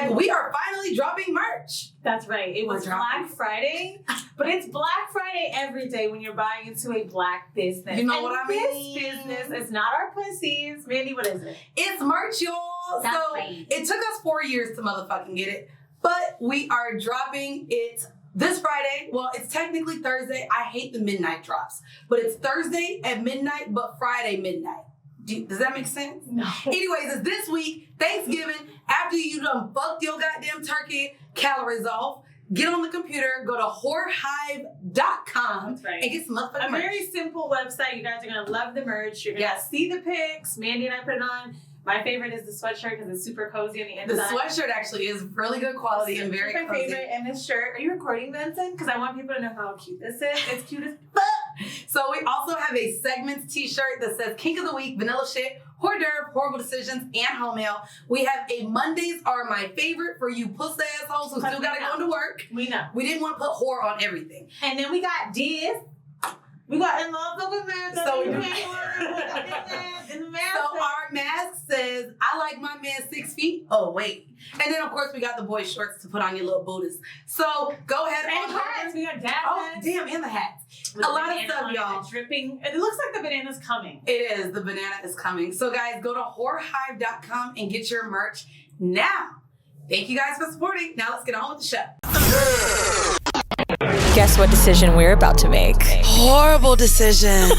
Whoreible, we are finally dropping merch. That's right. It was Black Friday, but it's Black Friday every day when you're buying into a Black business. You know what I mean? This business is not our pussies. Mandy, what is it? It's merch, y'all. That's so right. It took us 4 years to motherfucking get it, but we are dropping it this Friday. Well, it's technically Thursday. I hate the midnight drops, but it's Thursday at midnight, but Friday midnight. Does that make sense? No. Anyways, it's this week, Thanksgiving, after you done fucked your goddamn turkey calories off. Get on the computer, go to whoreible.com right. and get some motherfucking merch. A very simple website. You guys are going to love the merch. You're going to see the pics. Mandy and I put it on. My favorite is the sweatshirt because it's super cozy on the inside. The sweatshirt actually is really good quality and very cozy. My favorite. And this shirt. Are you recording, Vincent? Because I want people to know how cute this is. It's cute as fuck. So we also have a segments t-shirt that says Kink of the Week, Vanilla Shit, Hors d'oeuvre, Whoreible Decisions, and Home Mail. We have a Mondays are my favorite for you pussy assholes who still gotta go into work. We know. We didn't want to put whore on everything. And then we got this. We got in motherfucking mask. So So our mask says, I like my man 6 feet. Oh, wait. And then, of course, we got the boy shorts to put on your little booties. So go ahead and hats. We got dad hats. Damn, and the hats. A lot of stuff, y'all. Dripping. It looks like the banana's coming. It is. The banana is coming. So, guys, go to whoreible.com and get your merch now. Thank you guys for supporting. Now let's get on with the show. Guess what decision we're about to make? Whoreible Decision.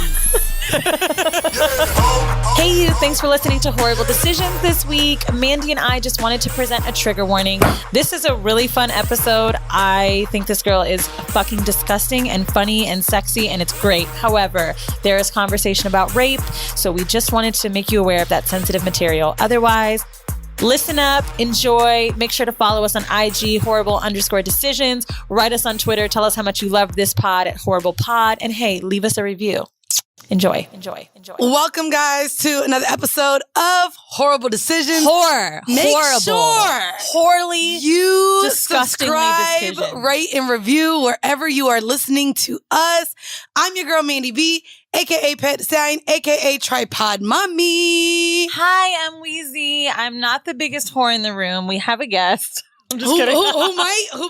Hey you, thanks for listening to Whoreible Decisions this week. Mandy and I just wanted to present a trigger warning. This is a really fun episode. I think this girl is fucking disgusting and funny and sexy and it's great. However, there is conversation about rape, so we just wanted to make you aware of that sensitive material. Otherwise, listen up, enjoy, make sure to follow us on IG, Whoreible_decisions. Write us on Twitter, tell us how much you love this pod at HoreiblePod. And hey, leave us a review. Enjoy. Welcome, guys, to another episode of Whoreible Decisions. Make Horrible. sure Horribly, you disgustingly subscribe, decision. rate, and review wherever you are listening to us. I'm your girl, Mandy B, a.k.a. Pet Stallion, a.k.a. Tripod Mommy. Hi, I'm Wheezy. I'm not the biggest whore in the room. We have a guest. I'm just Who kidding.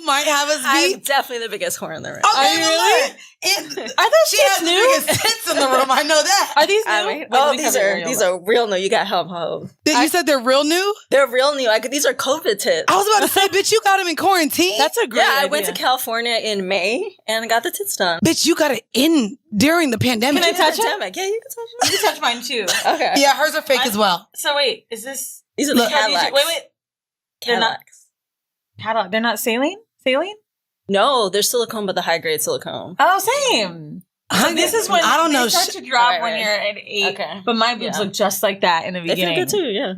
might have us I'm beat? definitely the biggest whore in the room. Okay, Are you really? And Are those she tits has new? the biggest tits in the room. I know that. Are these new? Wait, let me these cover your these look. are real new. You got home. You said they're real new? They're real new. These are COVID tits. I was about to say, bitch, you got them in quarantine? That's a great I idea. went to California in May and I got the tits done. Bitch, you got it in during the pandemic. Can I touch it? Pandemic. Yeah, you can touch You can touch mine too. it. Okay. Yeah, hers are fake as well. So wait, is this... These are the Look, Cadillacs. wait. They're not... Cadillacs. Cadillac. They're not saline? Saline? No, they're silicone, but the high grade silicone. Oh, same. So this is when I don't know they start to drop Right, when right. you're at 8. Okay. But my boobs look just like that in the They feel beginning. good too, yeah.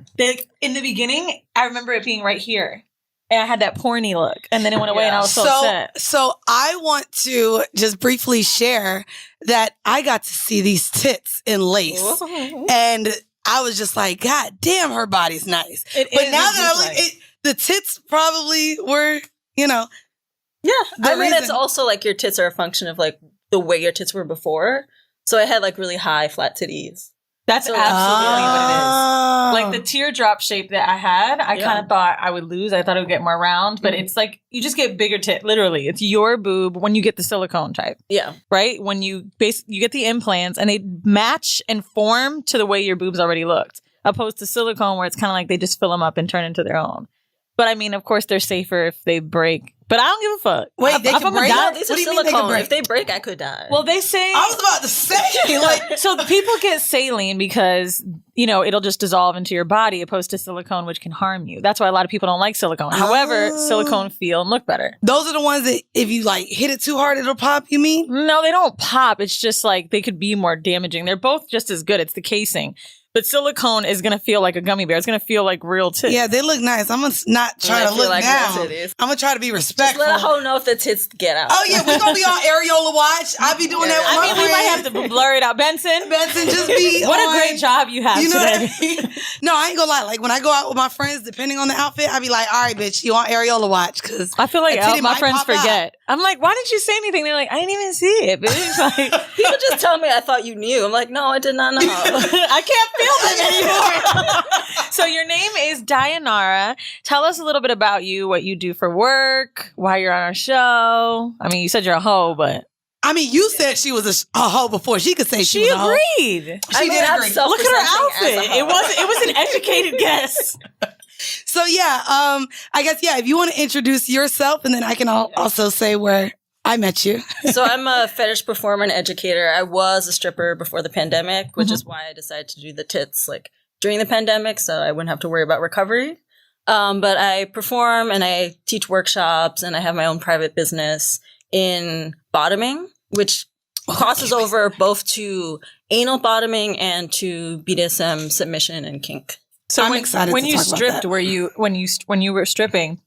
In the beginning, I remember it being right here. And I had that porny look. And then it went away and I was so upset. So I want to just briefly share that I got to see these tits in lace. And I was just like, God damn, her body's nice. It But is now a that I good look, light. the tits probably were, you know. Yeah. I mean, it's reason- also like your tits are a function of like the way your tits were before. So I had like really high flat titties. That's So- absolutely what it is. Oh. Like the teardrop shape that I had, I kind of thought I would lose. I thought it would get more round, but it's like you just get bigger tit. Literally, it's your boob when you get the silicone type, Yeah. right? When you you get the implants and they match and form to the way your boobs already looked, opposed to silicone where it's kind of like they just fill them up and turn into their own. But I mean, of course, they're safer if they break. But I don't give a fuck. Wait, they can break? No, these What are do you mean they can silicone. break? If they break, I could die. Well, they say... I was about to say, like, So the people get saline because, you know, it'll just dissolve into your body opposed to silicone, which can harm you. That's why a lot of people don't like silicone. However, silicone feel and look better. those are the ones that if you like hit it too hard, it'll pop, you mean? No, they don't pop. It's just like they could be more damaging. They're both just as good. It's the casing. But silicone is going to feel like a gummy bear. It's going to feel like real tits. Yeah, they look nice. I'm going to not try to feel look like down. real titties. I'm going to try to be Just respectful. let a hoe know if the tits get out. Oh, yeah, we're going to be on areola watch. I'll be doing that with I my mean, we might have friends. to blur it out. Benson, Just be what on, a great job you have You know today. what I mean? No, I ain't going to lie. Like, when I go out with my friends, depending on the outfit, I be like, all right, bitch, you on areola watch? Because I feel like a titty my might friends pop out. forget. I'm like, why didn't you say anything? They're like, I didn't even see it. But it's like, People just tell me I thought you knew. I'm like, no, I did not know. I can't feel them anymore. So your name is Daya. Tell us a little bit about you, what you do for work, why you're on our show. I mean, you said you're a hoe, but I mean, you said she was a hoe before she could say she was a hoe. She agreed. She did agree. Look at her outfit. It was an educated guess. So yeah, I guess if you want to introduce yourself, and then I can also say where I met you. So I'm a fetish performer and educator. I was a stripper before the pandemic, which is why I decided to do the tits like during the pandemic, so I wouldn't have to worry about recovery. But I perform and I teach workshops, and I have my own private business in bottoming, which crosses over both to anal bottoming and to BDSM submission and kink. So I'm excited when to you talk stripped, about that. when you were stripping,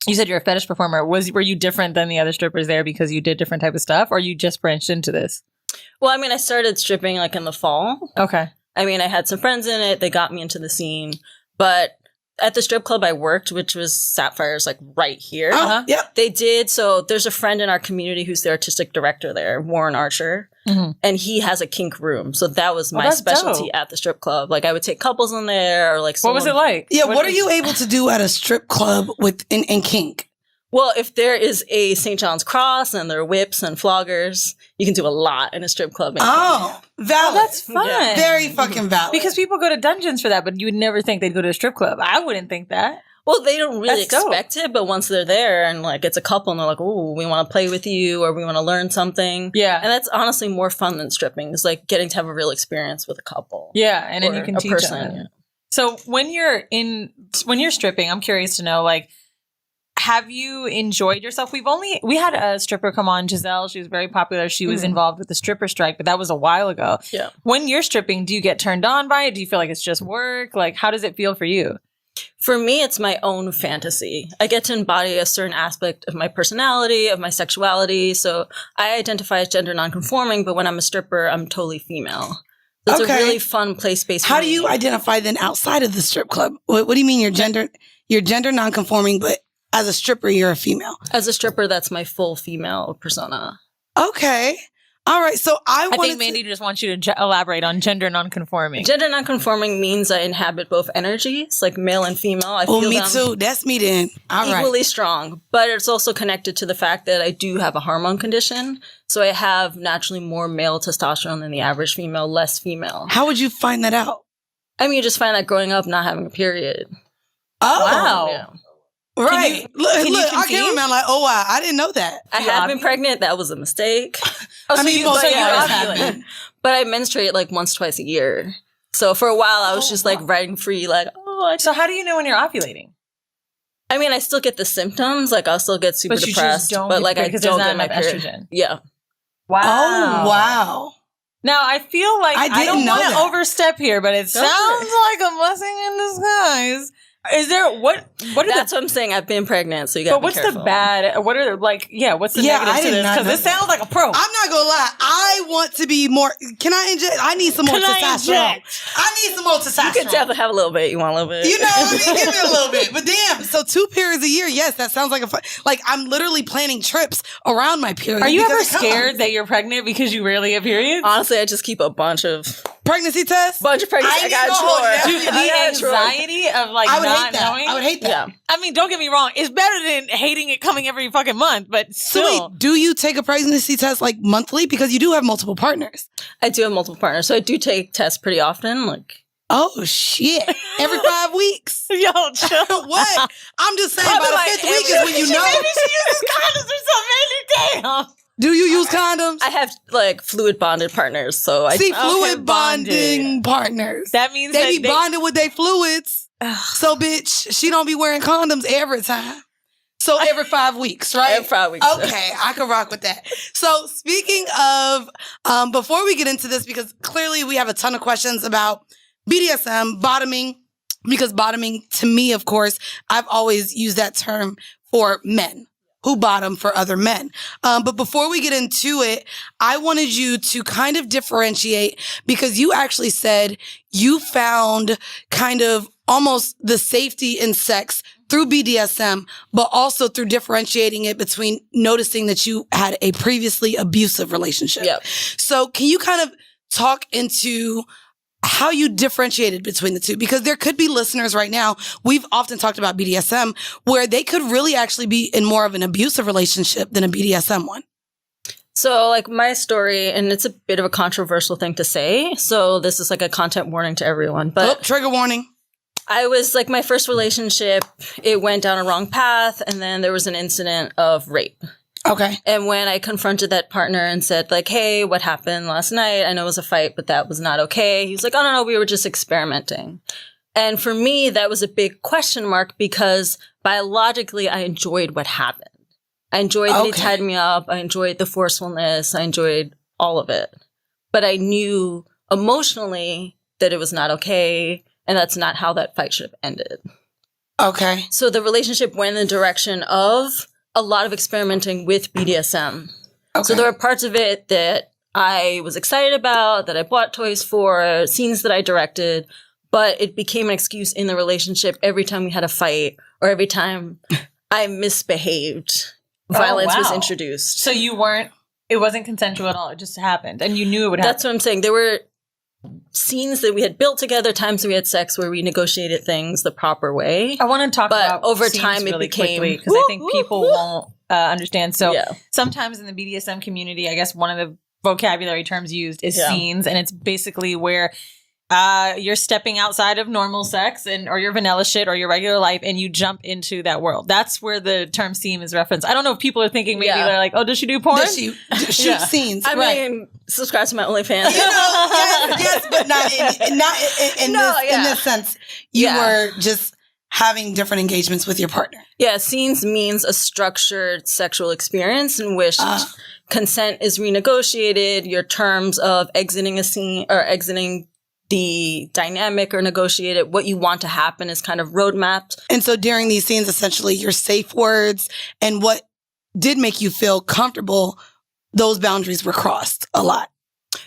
you said you're a fetish performer. Were you different than the other strippers there because you did different type of stuff, or you just branched into this? Well, I mean, I started stripping like in the fall. Okay. I mean, I had some friends in it. They got me into the scene. But at the strip club I worked, which was Sapphire's like right here. Yep. They did. So there's a friend in our community who's the artistic director there, Warren Archer. And he has a kink room. So that was my specialty at the strip club. Like I would take couples in there or like What was it like? Yeah, what are you able to do at a strip club in kink? Well, if there is a St. John's Cross and there are whips and floggers, you can do a lot in a strip club. Valid. That's fun. Yeah. Very fucking valid. Because people go to dungeons for that, but you would never think they'd go to a strip club. I wouldn't think that. Well, they don't really That's dope. expect it, but once they're there and like it's a couple and they're like, "Ooh, we want to play with you or we want to learn something." Yeah. And that's honestly more fun than stripping. It's like getting to have a real experience with a couple. Yeah, and then Or you can a teach person, them. yeah. So when you're stripping, I'm curious to know, like, have you enjoyed yourself? We had a stripper come on, Giselle. She was very popular. She was involved with the stripper strike, but that was a while ago. Yeah. When you're stripping, do you get turned on by it? Do you feel like it's just work? Like, how does it feel for you? For me, it's my own fantasy. I get to embody a certain aspect of my personality, of my sexuality. So I identify as gender nonconforming, but when I'm a stripper, I'm totally female. So it's a really fun play space. How do you identify then outside of the strip club? What do you mean you're gender nonconforming, but as a stripper, you're a female? As a stripper, that's my full female persona. Okay. All right. So I think Mandy just wants you to elaborate on gender nonconforming. Gender nonconforming means I inhabit both energies, like male and female. I feel me them too. That's me then. All right. equally strong. But it's also connected to the fact that I do have a hormone condition. So I have naturally more male testosterone than the average female, less female. How would you find that out? I mean, you just find that growing up not having a period. Oh. Wow. Yeah. Right. Look, you I conceive? came around like, oh, wow, I didn't know that. I have been pregnant. That was a mistake. I mean, most so of you us ovulate. have been. But I menstruate like once, twice a year. So for a while, I was just like riding free, like, So how do you know when you're ovulating? I mean, I still get the symptoms. Like, I'll still get super But you just depressed. don't But get like, I because don't there's get not my enough period. estrogen. Yeah. Wow. Oh, wow. Now, I feel like I didn't don't know want to that. overstep here, but it sounds like a blessing in disguise. Is there what are That's what I'm saying. I've been pregnant, so you got to but be what's careful. the bad? What are what's the Yeah, negatives I to did this? not Because know this sounds like a pro. I'm not gonna lie. I want to be more. Can I inject? I need some more Can I testosterone. inject? I need some more testosterone. You can definitely have a little bit. You want a little bit? You know what I mean? Give me a little bit. But damn, so 2 periods a year. Yes, that sounds like like I'm literally planning trips around my period. Are you ever because it scared comes. that you're pregnant because you rarely have periods? Honestly, I just keep a bunch of Pregnancy tests? pregnancy. I got a ain't gonna hold drawer. you. Dude, the anxiety of like I would not hate that. knowing. I would hate that. Yeah. I mean, don't get me wrong. It's better than hating it coming every fucking month, but So still. wait, do you take a pregnancy test like monthly? Because you do have multiple partners. I do have multiple partners, so I do take tests pretty often. Like, Oh shit! Every 5 weeks. Yo, chill. What? I'm just saying, by Probably the like 5th week is when you know. Maybe she uses condoms or something. Damn. Do you use condoms? I have like fluid bonded partners, so I See, Okay, fluid bonding bonded. partners. That means They that be bonded with their fluids. So, bitch, she don't be wearing condoms every time. So every 5 weeks, right? Every 5 weeks. Okay, I can rock with that. So speaking of, before we get into this, because clearly we have a ton of questions about BDSM, bottoming, because bottoming, to me, of course, I've always used that term for men who bottom for other men. But before we get into it, I wanted you to kind of differentiate, because you actually said you found kind of almost the safety in sex through BDSM, but also through differentiating it between noticing that you had a previously abusive relationship. Yep. So can you kind of talk into how you differentiated between the two, because there could be listeners right now. We've often talked about BDSM where they could really actually be in more of an abusive relationship than a BDSM one. So like my story, and it's a bit of a controversial thing to say. So this is like a content warning to everyone, but trigger warning. I was like, my first relationship, it went down a wrong path. And then there was an incident of rape. Okay. And when I confronted that partner and said like, hey, what happened last night? I know it was a fight, but that was not okay. He was like, oh, no, we were just experimenting. And for me, that was a big question mark because biologically, I enjoyed what happened. I enjoyed that he tied me up. I enjoyed the forcefulness. I enjoyed all of it. But I knew emotionally that it was not okay. And that's not how that fight should have ended. Okay. So the relationship went in the direction of a lot of experimenting with BDSM. Okay. So there were parts of it that I was excited about, that I bought toys for, scenes that I directed, but it became an excuse in the relationship every time we had a fight or every time I misbehaved. Violence was introduced. So it wasn't consensual at all. It just happened. And you knew it would happen. That's what I'm saying. There were scenes that we had built together, times we had sex where we negotiated things the proper way. I want to talk about over time it became, because I think people won't understand. So sometimes in the BDSM community, I guess one of the vocabulary terms used is scenes, and it's basically where you're stepping outside of normal sex or your vanilla shit or your regular life, and you jump into that world. That's where the term scene is referenced. I don't know if people are thinking maybe they're like, oh, does she do porn? Does she shoot scenes? I mean, subscribe to my OnlyFans. Yes, but not in this sense. You were just having different engagements with your partner. Yeah, scenes means a structured sexual experience in which consent is renegotiated. Your terms of exiting a scene or exiting the dynamic or negotiated, what you want to happen is kind of roadmapped. And so during these scenes, essentially your safe words and what did make you feel comfortable, those boundaries were crossed a lot.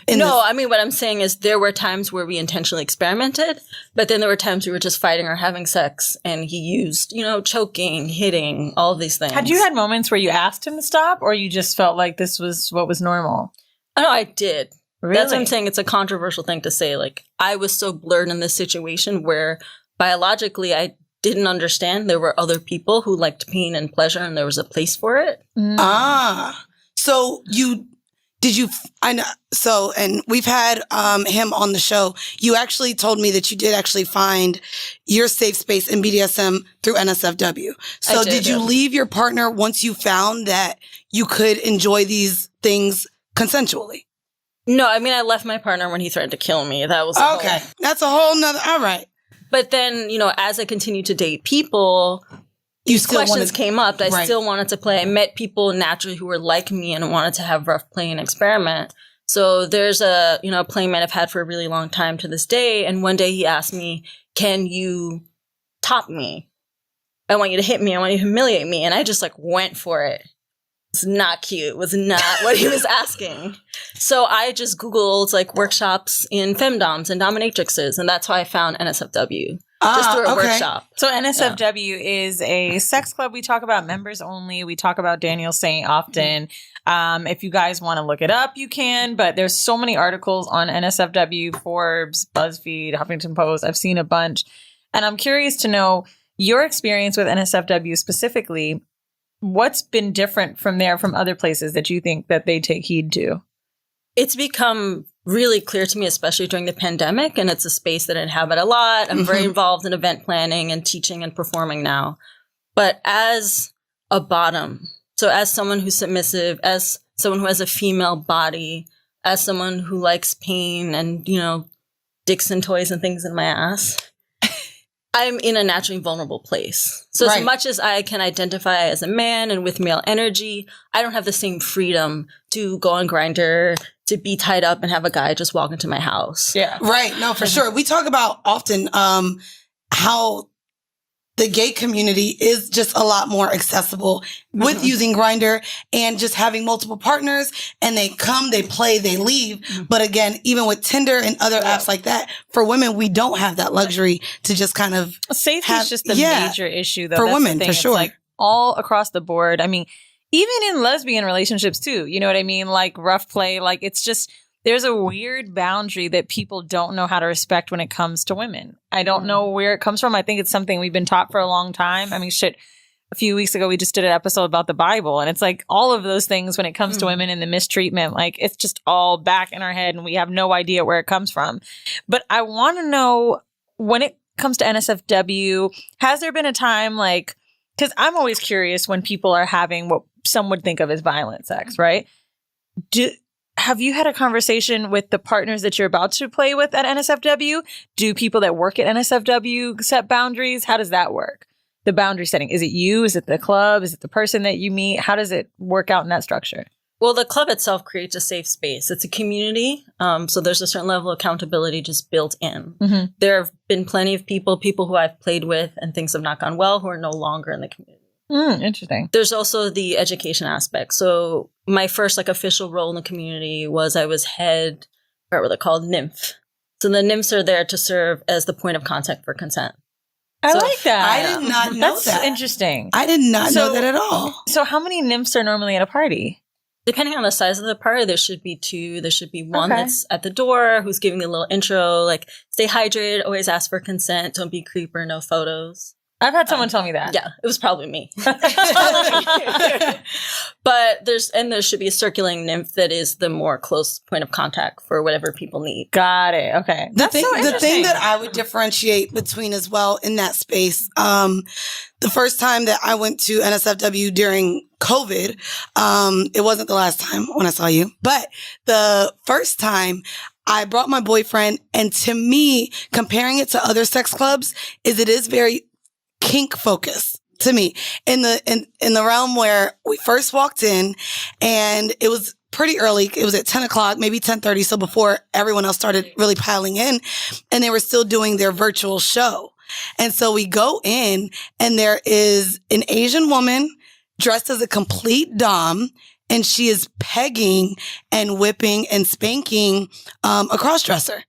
I mean, what I'm saying is there were times where we intentionally experimented, but then there were times we were just fighting or having sex and he used, choking, hitting, all of these things. Had you had moments where you asked him to stop or you just felt like this was what was normal? Oh, no, I did. Really? That's what I'm saying. It's a controversial thing to say. Like, I was so blurred in this situation where biologically I didn't understand there were other people who liked pain and pleasure and there was a place for it. So and we've had him on the show. You actually told me that you did actually find your safe space in BDSM through NSFW. So did you leave your partner once you found that you could enjoy these things consensually? No, I mean, I left my partner when he threatened to kill me. That was okay. That's a whole nother. All right. But then, as I continued to date people, these questions came up. I still wanted to play. I met people naturally who were like me and wanted to have rough play and experiment. So there's a playmate I've had for a really long time to this day. And one day he asked me, "Can you top me? I want you to hit me. I want you to humiliate me." And I just went for it. It's not cute. It was not what he was asking. So I just Googled workshops in femdoms and dominatrixes, and that's how I found NSFW. Just through a workshop. So NSFW is a sex club. We talk about members only. We talk about Daniel Saint often. If you guys want to look it up, you can. But there's so many articles on NSFW, Forbes, BuzzFeed, Huffington Post. I've seen a bunch. And I'm curious to know your experience with NSFW specifically. What's been different from other places that you think that they take heed to? It's become really clear to me, especially during the pandemic, and it's a space that I inhabit a lot. I'm very involved in event planning and teaching and performing now. But as a bottom, so as someone who's submissive, as someone who has a female body, as someone who likes pain and, dicks and toys and things in my ass, I'm in a naturally vulnerable place. So as much as I can identify as a man and with male energy, I don't have the same freedom to go on Grindr, to be tied up and have a guy just walk into my house. Yeah. Right. No, for sure. We talk about often how the gay community is just a lot more accessible with using Grindr and just having multiple partners, and they come, they play, they leave. But again, even with Tinder and other apps like that, for women, we don't have that luxury to just kind of safety is just the major issue though. For women, for sure. It's all across the board. I mean, even in lesbian relationships too, you know what I mean? Rough play, it's just there's a weird boundary that people don't know how to respect when it comes to women. I don't know where it comes from. I think it's something we've been taught for a long time. I mean, shit, a few weeks ago, we just did an episode about the Bible. And it's like all of those things when it comes to women and the mistreatment, like it's just all back in our head and we have no idea where it comes from. But I want to know, when it comes to NSFW, has there been a time like, because I'm always curious when people are having what some would think of as violent sex, right? Have you had a conversation with the partners that you're about to play with at NSFW? Do people that work at NSFW set boundaries? How does that work? The boundary setting. Is it you? Is it the club? Is it the person that you meet? How does it work out in that structure? Well, the club itself creates a safe space. It's a community. So there's a certain level of accountability just built in. Mm-hmm. There have been plenty of people who I've played with and things have not gone well, who are no longer in the community. Interesting. There's also the education aspect. So my first like official role in the community was I was head, what were they called? Nymph. So the nymphs are there to serve as the point of contact for consent. I like that. I did not know that. That's interesting. I did not know that at all. So how many nymphs are normally at a party? Depending on the size of the party, there should be 2. There should be one that's at the door who's giving a little intro, like stay hydrated, always ask for consent, don't be a creeper, no photos. I've had someone tell me that. Yeah, it was probably me. But there should be a circulating nymph that is the more close point of contact for whatever people need. Got it. Okay. The thing that I would differentiate between as well in that space, the first time that I went to NSFW during COVID, it wasn't the last time when I saw you, but the first time I brought my boyfriend, and to me, comparing it to other sex clubs, it is very kink focused to me in the realm where we first walked in, and it was pretty early. It was at 10 o'clock, maybe 10:30. So before everyone else started really piling in, and they were still doing their virtual show. And so we go in, and there is an Asian woman dressed as a complete dom, and she is pegging and whipping and spanking a cross-dresser.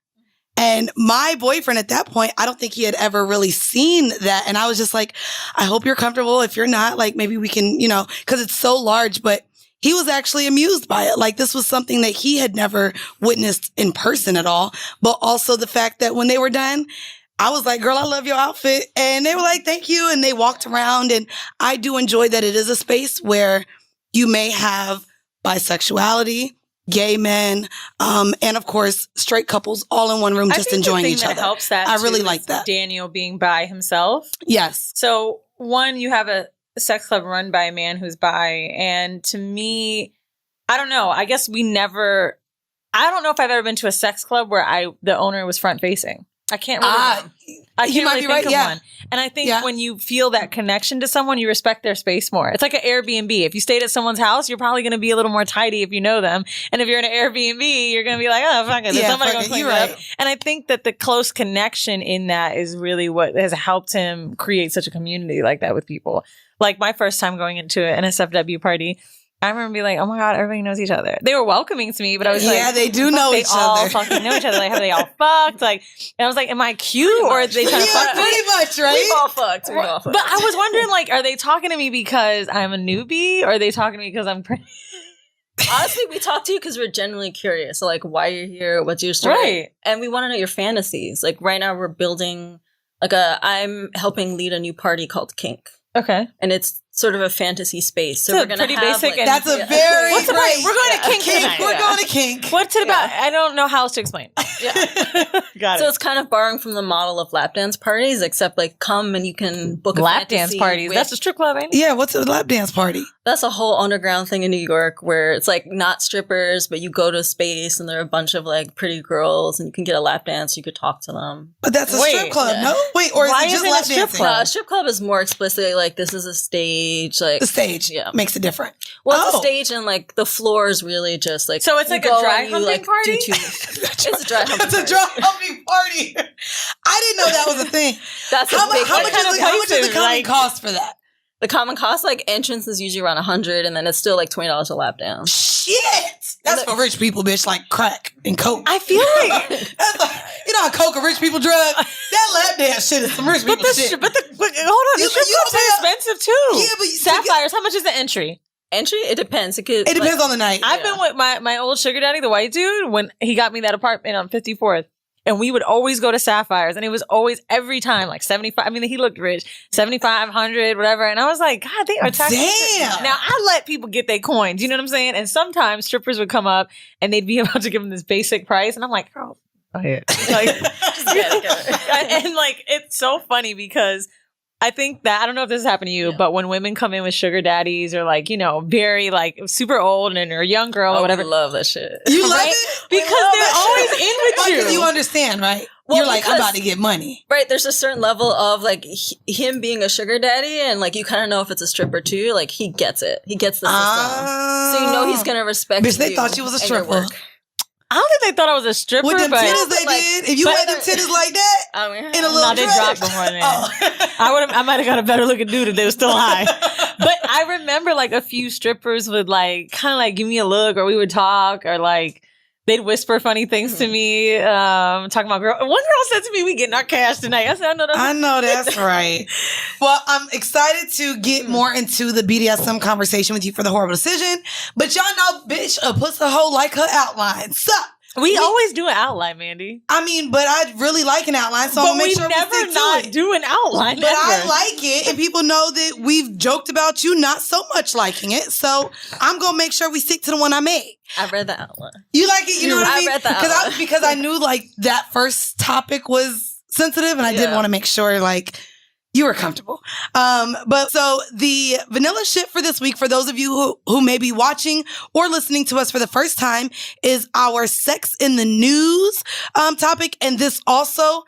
And my boyfriend at that point, I don't think he had ever really seen that. And I was just like, I hope you're comfortable. If you're not, like, maybe we can, because it's so large. But he was actually amused by it. Like, this was something that he had never witnessed in person at all. But also the fact that when they were done, I was like, girl, I love your outfit. And they were like, thank you. And they walked around. And I do enjoy that it is a space where you may have bisexuality, gay men, and of course, straight couples all in one room just enjoying each other. Helps that I really like that. Daniel being bi himself. Yes. So one, you have a sex club run by a man who's bi, and to me, I don't know. I guess I don't know if I've ever been to a sex club where the owner was front facing. I can't really. I can't really think of one. And I think when you feel that connection to someone, you respect their space more. It's like an Airbnb. If you stayed at someone's house, you're probably going to be a little more tidy if you know them. And if you're in an Airbnb, you're going to be like, oh, fuck it. There's somebody going to clean it up. And I think that the close connection in that is really what has helped him create such a community like that with people. Like my first time going into an NSFW party, I remember being like, oh my God, everybody knows each other. They were welcoming to me, but I was like, yeah, they do know each other. They all fucking know each other. Like, have they all fucked? Like, and I was like, am I cute or are they trying to fuck me? Pretty much, right? We've all fucked. But I was wondering, like, are they talking to me because I'm a newbie or are they talking to me because I'm pretty? Honestly, we talk to you because we're genuinely curious. So, like, why you're here, what's your story? Right. And we want to know your fantasies. Like, right now we're building, I'm helping lead a new party called Kink. Okay. And it's sort of a fantasy space. So it's we're going to have basic. That's a very What's the point? We're going to Kink tonight. We're going to Kink. What's it about? I don't know how else to explain. Got it. So it's kind of borrowing from the model of lap dance parties, except like come and you can book a lap dance parties. That's a strip club, ain't it? Yeah, what's a lap dance party? That's a whole underground thing in New York where it's like not strippers, but you go to a space and there are a bunch of like pretty girls and you can get a lap dance. You could talk to them. But that's a strip club, no? Wait, or why is it just isn't lap a strip dancing? club? A strip club is more explicitly like this is a stage. Like the stage makes it different. Well, it's a stage and like the floor is really just like so it's like a dry humping party. It's a dry humping. It's a dry humping party. I didn't know that was a thing. That's how much is the common cost for that? The common cost, like entrance is usually around $100, and then it's still like $20 a lap down. Shit, that's for rich people, bitch. Like crack and coke. I feel like that's like, you know, how coke a rich people drug. That lap dance shit is some rich people shit. But hold on, the strip clubs are expensive too. Yeah, but Sapphires. How much is the entry? entry? It depends. It depends on the night. I've been with my old sugar daddy, the white dude, when he got me that apartment on 54th. And we would always go to Sapphires. And it was always, every time, like 75. I mean, he looked rich. 7,500, whatever. And I was like, God, they are taxing. Damn. Now, I let people get their coins. You know what I'm saying? And sometimes strippers would come up and they'd be about to give them this basic price. And I'm like, girl, go ahead. Like, just get it. And like, it's so funny because I think that, I don't know if this has happened to you, but when women come in with sugar daddies or like, you know, very like super old and or a young girl or whatever. I love that shit. You love right? it? Because they're always in with you. Because you understand, right? Well, You're like, I'm about to get money. Right, there's a certain level of like him being a sugar daddy, and like you kind of know if it's a stripper too. Like he gets it. He gets the system. So you know he's going to respect you. Bitch, they thought she was a stripper. I don't think they thought I was a stripper. With them but titties they did. If you had them titties like that, I mean, in a little they dress. dropped before then. I might have got a better looking dude if they were still high. But I remember like a few strippers would like kind of like give me a look, or we would talk, or like they'd whisper funny things to me. Talking about one girl said to me, "We getting our cash tonight." I said, "I know that's right." Well, I'm excited to get more into the BDSM conversation with you for the Whoreible Decision. But y'all know, bitch, a pussy hoe like her outline. Suck. We always do an outline, Mandy. I mean, but I really like an outline, so I'll make sure we stick to it. Do an outline. But I like it, and people know that we've joked about you not so much liking it. So I'm gonna make sure we stick to the one I made. I read the outline. You like it? You know what I mean? I read the outline. Because I knew like that first topic was sensitive, and I did want to make sure like you were comfortable. But so the vanilla shit for this week, for those of you who may be watching or listening to us for the first time, is our sex in the news topic. And this also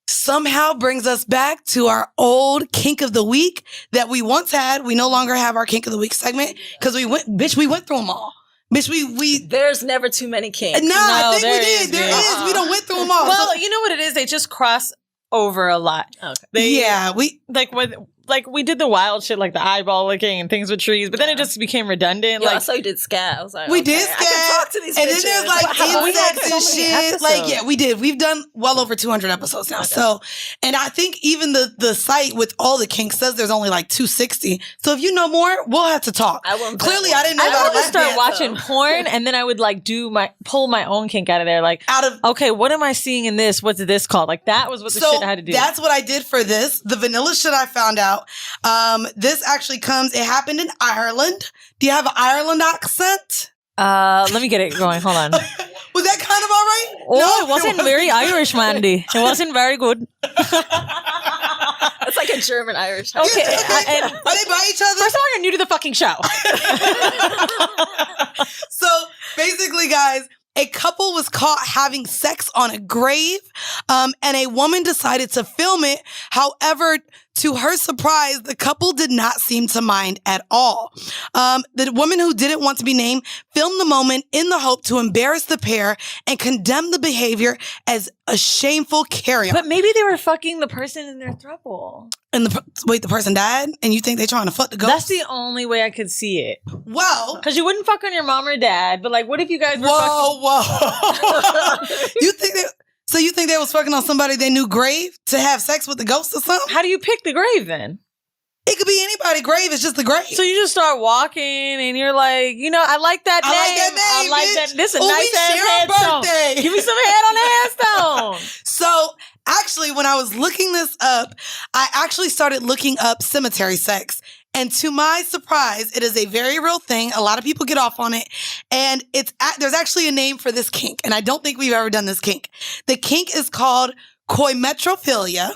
somehow brings us back to our old kink of the week that we once had. We no longer have our kink of the week segment because we went through them all. Bitch, we there's never too many kinks. No, I think we did. There is. We done went through them all. Well, you know what it is? They just cross over a lot. Okay. We did the wild shit like the eyeball licking and things with trees, but then it just became redundant. Yo, I saw you did scat. I was like, we did scat. I can talk to these and bitches. then there's like insects and shit. Like, we did. We've done well over 200 episodes now. Okay. So, and I think even the site with all the kinks says there's only like 260. So if you know more, we'll have to talk. Clearly, I didn't know I about would start watching porn, and then I would like pull my own kink out of there. Like, okay, what am I seeing in this? What's this called? Like that was what the shit I had to do. That's what I did for this. The vanilla shit I found out. This actually it happened in Ireland. Do you have an Ireland accent? Let me get it going. Hold on. Was that kind of all right? Oh, no, it wasn't very Irish, Mandy. It wasn't very good. It's like a German Irish. Okay. And are they by each other? First of all, you're new to the fucking show. So basically, guys, a couple was caught having sex on a grave, and a woman decided to film it. However, to her surprise, the couple did not seem to mind at all. The woman, who didn't want to be named, filmed the moment in the hope to embarrass the pair and condemn the behavior as a shameful carry-on. But maybe they were fucking the person in their throuple. And the person died, and you think they're trying to fuck the ghost? That's the only way I could see it. Well, because you wouldn't fuck on your mom or dad, but like, what if you guys were fucking? You think they was fucking on somebody they knew grave to have sex with the ghost or something? How do you pick the grave then? It could be anybody. Grave is just the grave. So you just start walking and you're like, I like that name. I like that. This is a nice ass headstone. Give me some head on the headstone. So actually, when I was looking this up, I actually started looking up cemetery sex. And to my surprise, it is a very real thing. A lot of people get off on it. And there's actually a name for this kink. And I don't think we've ever done this kink. The kink is called coimetrophilia.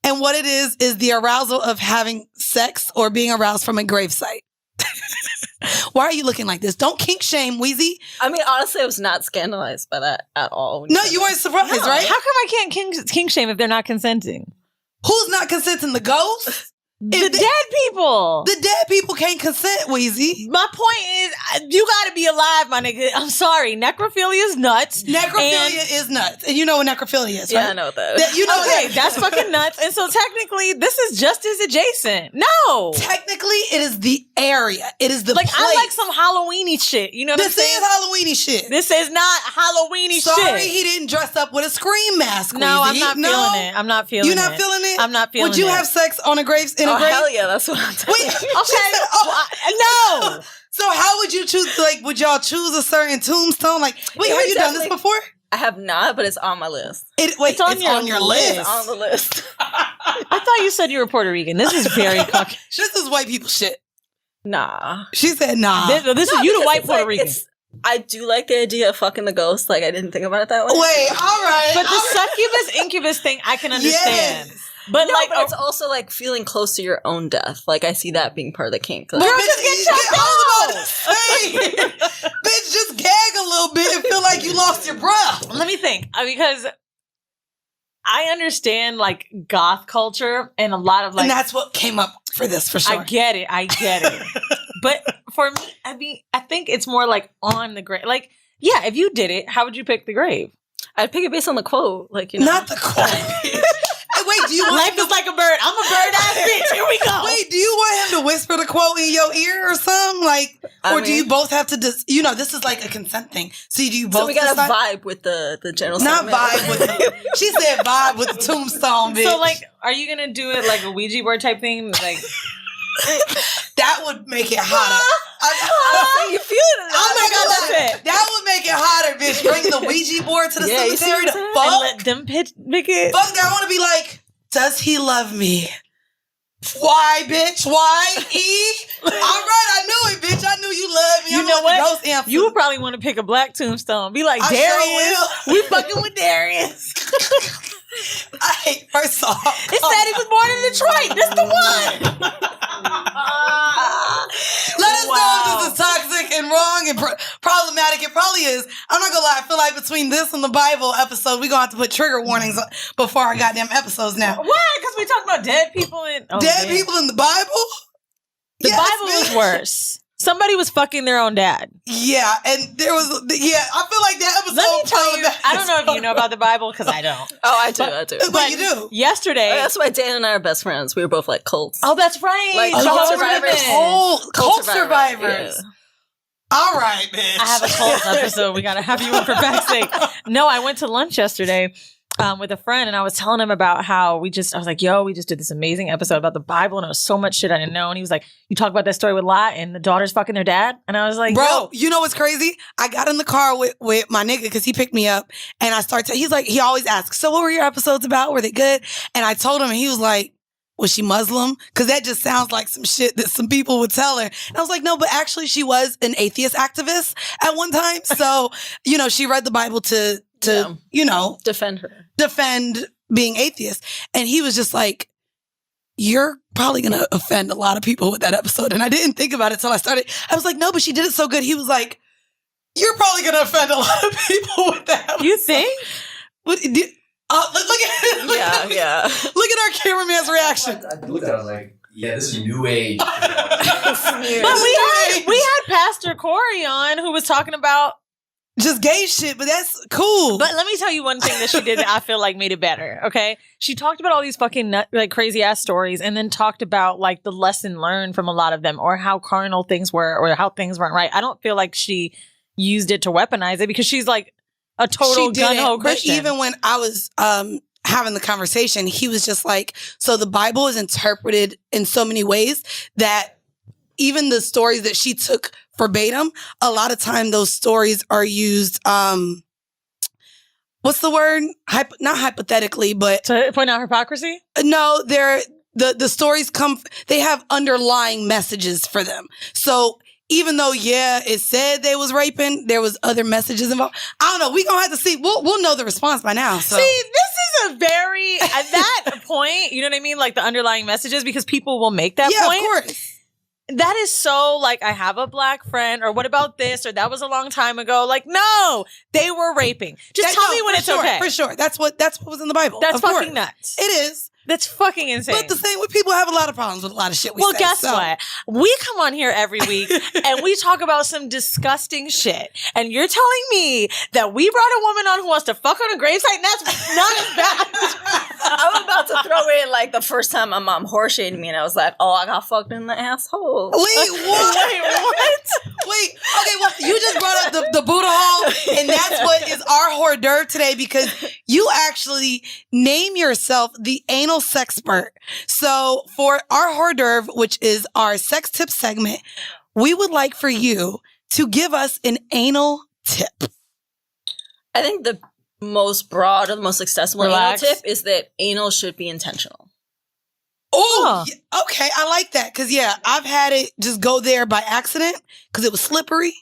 And what it is the arousal of having sex or being aroused from a gravesite. Why are you looking like this? Don't kink shame, Wheezy. I mean, honestly, I was not scandalized by that at all. No, you weren't surprised, right? How come I can't kink shame if they're not consenting? Who's not consenting? The ghost? The dead people. The dead people can't consent, Wheezy. My point is, you gotta be alive, my nigga. I'm sorry. Necrophilia is nuts. Necrophilia is nuts. And you know what necrophilia is, right? Yeah, I know that. That's fucking nuts. And so technically, this is just as adjacent. No. Technically, it is the area. It is the place. I like some Halloweeny shit. You know what I'm saying? This is Halloweeny shit. This is not Halloweeny shit. Sorry he didn't dress up with a scream mask, No, Wheezy. I'm not feeling it. I'm not feeling it. You're not feeling it? I'm not feeling it. Would you have sex on a grave? Hell yeah, that's what I'm talking about. Okay. No. so how would you choose? Like, would y'all choose a certain tombstone? Like, wait, have you done this before? I have not, but it's on my list. It's on your list. It's on the list. I thought you said you were Puerto Rican. This is very Caucasian. This is white people shit. Nah. She said nah. This is you the white Puerto Rican. I do like the idea of fucking the ghost. Like, I didn't think about it that way. Wait, all right. But the succubus incubus thing, I can understand. Yes. But But it's also like feeling close to your own death. Like, I see that being part of the kink. Like, Girl, just get chopped out. Bitch, just gag a little bit and feel like you lost your breath. Let me think. Because I understand like goth culture and a lot of like. And that's what came up for this for sure. I get it. But for me, I mean, I think it's more like on the grave. Like, yeah, if you did it, how would you pick the grave? I'd pick it based on the quote. Like, you know. Not the quote. Wait, do you want Life is like a bird. I'm a bird ass bitch. Here we go. Wait, do you want him to whisper the quote in your ear or something? Like, do you both have to this is like a consent thing. So do you both So we got to vibe with the general Not sentiment. vibe with she said vibe with the tombstone, bitch. So like, are you gonna do it like a Ouija board type thing? Like that would make it hotter. You feel it? I'm not gonna lie. That would make it hotter, bitch. Bring the Ouija board to the cemetery to fuck. and let them pick it. Fuck that. I want to be like, does he love me? Why, bitch? Why? All right, I knew it, bitch. I knew you loved me. You know what? Ghost answer. You would probably want to pick a black tombstone. Be like, I Darius. sure We fucking with Darius. First off, It said he was born in Detroit. This the one. let us know if this is toxic and wrong and problematic. It probably is. I'm not gonna lie. I feel like between this and the Bible episode, we're gonna have to put trigger warnings before our goddamn episodes now. Why? Because we talking about dead people in Dead people in the Bible? The Yes, Bible bitch. is worse. Somebody was fucking their own dad. Yeah, and there was, I feel like that episode. Let me tell you, I don't know if you know about the Bible because I don't. Oh, I do. But you do. Yesterday. That's why Dan and I are best friends. We were both like cults. Oh, that's right. Like, Jehovah's cult survivors. Witness. Cult survivors. Yeah. All right, bitch. I have a cult episode. We gotta have you on for backstage. No, I went to lunch yesterday with a friend, and I was telling him about how I was like, yo, we just did this amazing episode about the Bible, and it was so much shit I didn't know. And he was like, you talk about that story with Lot and the daughter's fucking their dad? And I was like, Bro, yo. you know what's crazy? I got in the car with my nigga because he picked me up, and I started. He's like, he always asks, so what were your episodes about? Were they good? And I told him, and he was like, was she Muslim? Because that just sounds like some shit that some people would tell her. And I was like, no, but actually she was an atheist activist at one time. So, she read the Bible to defend being atheist. And he was just like, you're probably going to offend a lot of people with that episode. And I didn't think about it till I started. I was like, no, but she did it so good. He was like, you're probably going to offend a lot of people with that episode. You think? Look at Yeah. Look at our cameraman's reaction. I looked at it, I was like, yeah, this is new age. But we had Pastor Corey on who was talking about just gay shit, but that's cool. But let me tell you one thing that she did that I feel like made it better, okay? She talked about all these fucking crazy ass stories and then talked about like the lesson learned from a lot of them or how carnal things were or how things weren't right. I don't feel like she used it to weaponize it because she's like a total gun-ho Christian. But even when I was having the conversation, he was just like, so the Bible is interpreted in so many ways that even the stories that she took verbatim, a lot of time those stories are used, what's the word? Not hypothetically, but... To point out hypocrisy? No, the stories they have underlying messages for them. So even though, it said they was raping, there was other messages involved. I don't know. We gonna have to see. We'll know the response by now. So. See, this is a very, at that point, you know what I mean? Like the underlying messages, because people will make that point. Yeah, of course. That is so like, I have a black friend, or what about this, or that was a long time ago. Like, no, they were raping. Just tell me when it's okay. For sure. That's what was in the Bible. That's fucking nuts. It is. That's fucking insane. But the same with people have a lot of problems with a lot of shit we say. Well, guess what? We come on here every week and we talk about some disgusting shit. And you're telling me that we brought a woman on who wants to fuck on a gravesite and that's not as bad. I was about to throw in like the first time my mom horseshaded me and I was like, oh, I got fucked in the asshole. Wait, what? Wait, okay, well, you just brought up the Buddha hole, and that's what is our hors d'oeuvre today because you actually name yourself the anal sexpert. So for our hors d'oeuvre, which is our sex tip segment, we would like for you to give us an anal tip. I think the most broad or the most accessible Relax. anal tip is that anal should be intentional. Oh, okay. I like that. Because, I've had it just go there by accident because it was slippery.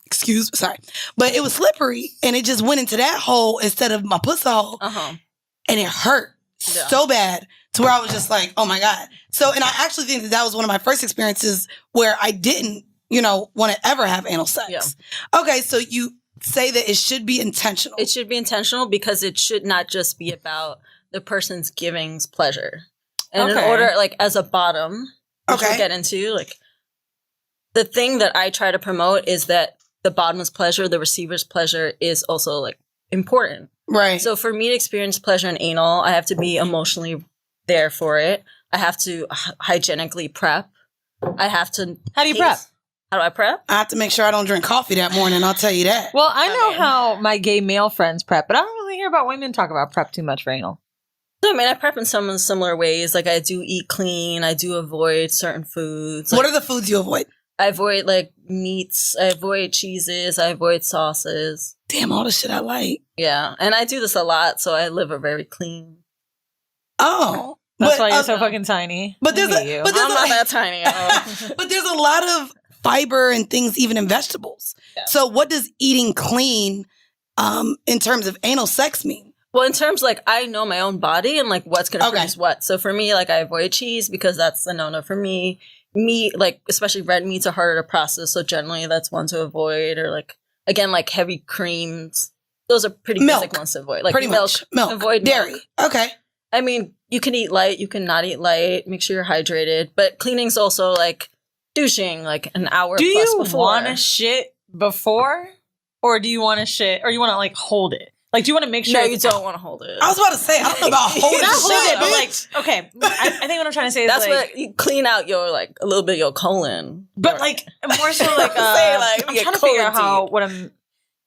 Excuse me. Sorry. But it was slippery and it just went into that hole instead of my pussy hole. And it hurt so bad to where I was just like, oh my God. So, and I actually think that was one of my first experiences where I didn't, want to ever have anal sex. Yeah. Okay. So you say that it should be intentional. It should be intentional because it should not just be about the person's giving pleasure. And in order, like, as a bottom, which we'll get into, like, the thing that I try to promote is that the bottom's pleasure, the receiver's pleasure is also, like, important. Right. So for me to experience pleasure in anal, I have to be emotionally there for it. I have to hygienically prep. I have to... How do you prep? How do I prep? I have to make sure I don't drink coffee that morning, I'll tell you that. Well, I know how my gay male friends prep, but I don't really hear about women talk about prep too much for anal. I mean, I prep in some similar ways. Like, I do eat clean. I do avoid certain foods. What are the foods you avoid? I avoid, like, meats. I avoid cheeses. I avoid sauces. Damn, all the shit I like. Yeah. And I do this a lot, so I live a very clean. Oh. That's why you're so fucking tiny. But there's I'm not that tiny. But there's a lot of fiber and things even in vegetables. Yeah. So what does eating clean in terms of anal sex mean? Well, in terms, like, I know my own body and, like, what's going to produce what. So for me, like, I avoid cheese because that's a no-no for me. Meat, like, especially red meats are harder to process. So generally that's one to avoid. Or, like, again, like, heavy creams. Those are pretty basic ones to avoid. Like, pretty much. Milk. Avoid dairy. Milk. Okay. I mean, you can eat light. You can not eat light. Make sure you're hydrated. But cleaning's also, like, douching, like, an hour plus before. Do you want to shit before? Or do you want to shit? Or you want to, like, hold it? Like, do you want to make sure? No, you don't want to hold it. I was about to say, I don't know about holding not hold shit, it, but like, okay. I think what I'm trying to say is that's like, what you clean out your, like, a little bit of your colon. but like more so like, I'm trying to figure out how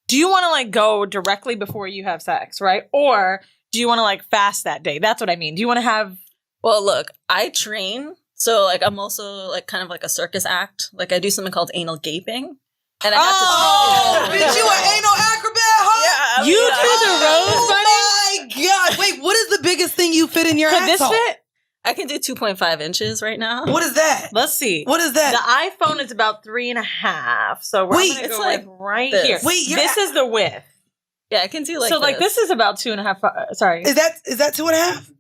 do you want to like go directly before you have sex, right? Or do you want to like fast that day? That's what I mean. Do you want to have? Well, look, I train, so like I'm also like kind of like a circus act. Like I do something called anal gaping. And I have to. Bitch, you an anal acrobat, huh? Yeah, you do the rose bunny? Oh my God. Wait, what is the biggest thing you fit in your Could this asshole? fit? I can do 2.5 inches right now. What is that? Let's see. What is that? The iPhone is about 3.5. So we're Wait, gonna it's go like right this. here. Wait, this is the width. Yeah, I can do like so like this is about 2.5. Sorry. Is that 2.5?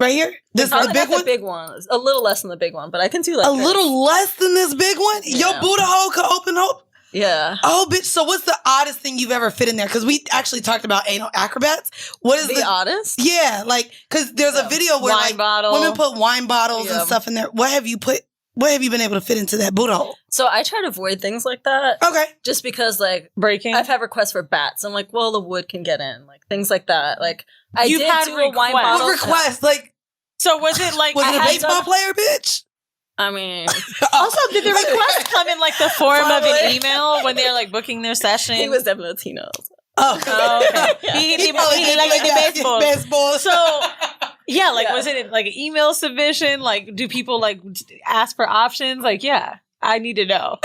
Right here? This Probably the big not one? the big one. It's a little less than the big one, but I can do like A this. little less than this big one? Yeah. Your Buddha hole could open up? Yeah. Oh, bitch. So what's the oddest thing you've ever fit in there? Because we actually talked about anal acrobats. What is the oddest? Yeah, like, because there's a video where Wine like bottle. women put wine bottles and stuff in there. What have you been able to fit into that Buddha hole? So I try to avoid things like that. Okay. Just because like Breaking. I've had requests for bats. I'm like, well, the wood can get in. Like things like that. Like I You've did had do a wine requests. bottle. What request? Like, So was it like was I it a had baseball done- player, bitch? I mean, Also, did the request come in like the form of an Probably. email when they're like booking their session? he was definitely Latino. Oh, Oh, okay. He probably did like play the baseball. baseball. So yeah, like Yeah. was it like an email submission? Like, do people like ask for options? Like, yeah, I need to know.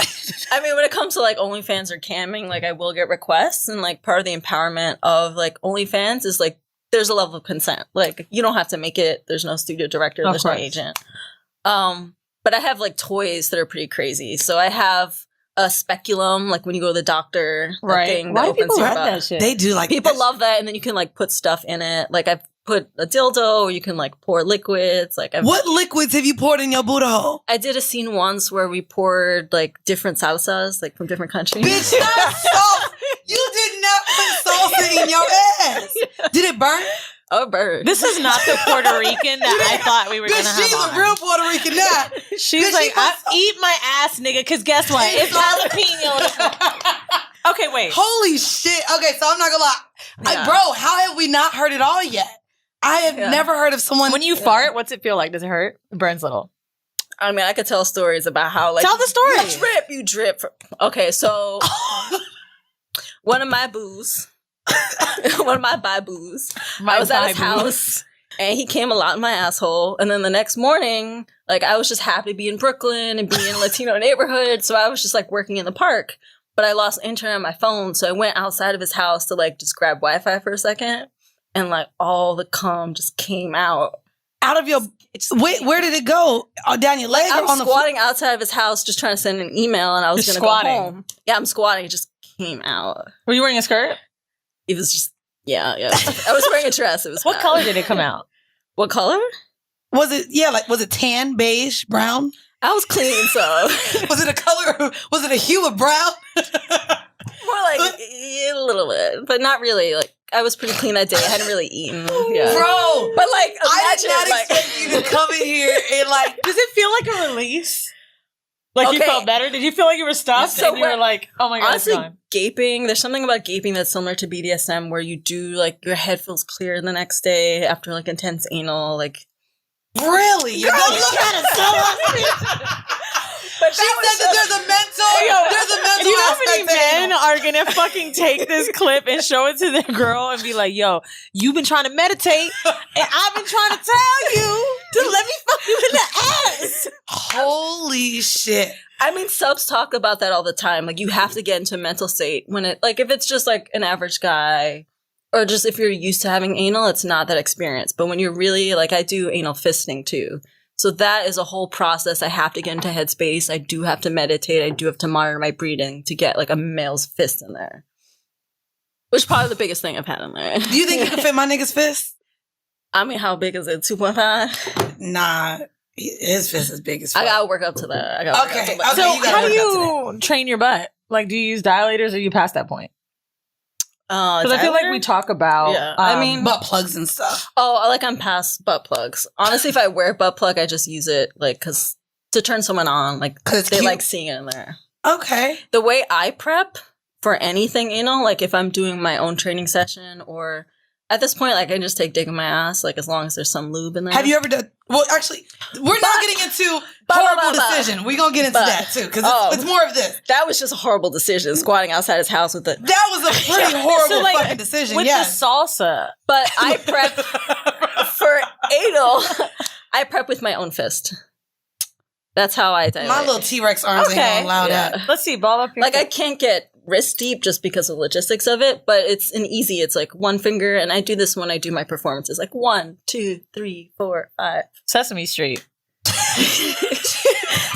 I mean, when it comes to like OnlyFans or camming, like I will get requests, and like part of the empowerment of like OnlyFans is like there's a level of consent. Like you don't have to make it. There's no studio director. Of There's no course. agent. But I have like toys that are pretty crazy. So I have a speculum, like when you go to the doctor, the Right? thing Why that do opens people your have butt. that shit? They do like People that. love that, and then you can like put stuff in it. Like I've put a dildo, or you can like pour liquids. Like What liquids have you poured in your Buddha hole? I did a scene once where we poured like different salsas, like from different countries. Bitch, not sauce. You did not put salsa in your ass. Did it burn? Oh, bird. This is not the Puerto Rican that I thought we were gonna Bitch, have she's on. a real Puerto Rican now. She's Bitch, like, she must- eat my ass, nigga, because guess what? It's jalapeno. Okay, wait. Holy shit. Okay, so I'm not gonna lie. Yeah. Bro, how have we not heard it all yet? I have Yeah. never heard of someone. When you fart, what's it feel like? Does it hurt? It burns little. I mean, I could tell stories about how like Tell the story. You drip. Okay, so one of my boos, one of my bi boos. I was at his house. And he came a lot in my asshole. And then the next morning, like, I was just happy to be in Brooklyn and be in a Latino neighborhood. So I was just, like, working in the park. But I lost internet on my phone. So I went outside of his house to, like, just grab Wi-Fi for a second. And, like, all the cum just came out. Out of your... Wait, where did it go? Down your leg I'm or on the squatting outside of his house just trying to send an email. And I was going to go home. Yeah, I'm squatting. It just came out. Were you wearing a skirt? It was just... Yeah. I was wearing a dress. It was What bad. color did it come out? What color? Was it tan, beige, brown? I was clean, so... Was it a color? Was it a hue of brown? More like a little bit, but not really. Like, I was pretty clean that day. I hadn't really eaten. Yeah. Bro! But like, I did not imagine, expect you to come in here and like... Does it feel like a release? Like you felt better? Did you feel like you were stuffed and you were like, oh my God, honestly, it's gone? gaping, there's something about gaping that's similar to BDSM where you do, like, your head feels clear the next day after, like, intense anal, like... Really? Girl, look at it so But she said that there's a mental You know how aspect many to men anal. are gonna fucking take this clip and show it to their girl and be like, yo, you've been trying to meditate and I've been trying to tell you to let me fuck you in the ass. Holy shit. I mean, subs talk about that all the time. Like, you have to get into a mental state when it, like, if it's just like an average guy or just if you're used to having anal, it's not that experience. But when you're really, like, I do anal fisting too. So that is a whole process. I have to get into headspace. I do have to meditate. I do have to monitor my breathing to get, like, a male's fist in there. Which is probably the biggest thing I've had in there. Do you think you can fit my nigga's fist? I mean, how big is it? 2.5? Nah. His fist is big as fuck. I gotta work up to that. Okay, So you gotta how do work you train your butt? Like, do you use dilators or are you past that point? Because I feel like we talk about... Yeah, I mean... butt plugs and stuff. Oh, like, I'm past butt plugs. Honestly, if I wear a butt plug, I just use it, like, because to turn someone on, like, they cute. like seeing it in there. Okay. The way I prep for anything, you know, like, if I'm doing my own training session or... At this point, like, I just take dick in my ass, like, as long as there's some lube in there. Have you ever done... Well, actually, we're not getting into horrible decision. We're going to get into that, too, because it's more of this. That was just a horrible decision, squatting outside his house with it. That was a pretty horrible like, fucking decision, with yes. the salsa. But I prep for anal. I prep with my own fist. That's how I dilate. My little T-Rex arms ain't going to allow that. Let's see, ball up your Like, I can't get wrist deep just because of logistics of it, but it's it's like one finger, and I do this when I do my performances, like 1, 2, 3, 4, 5. Sesame Street.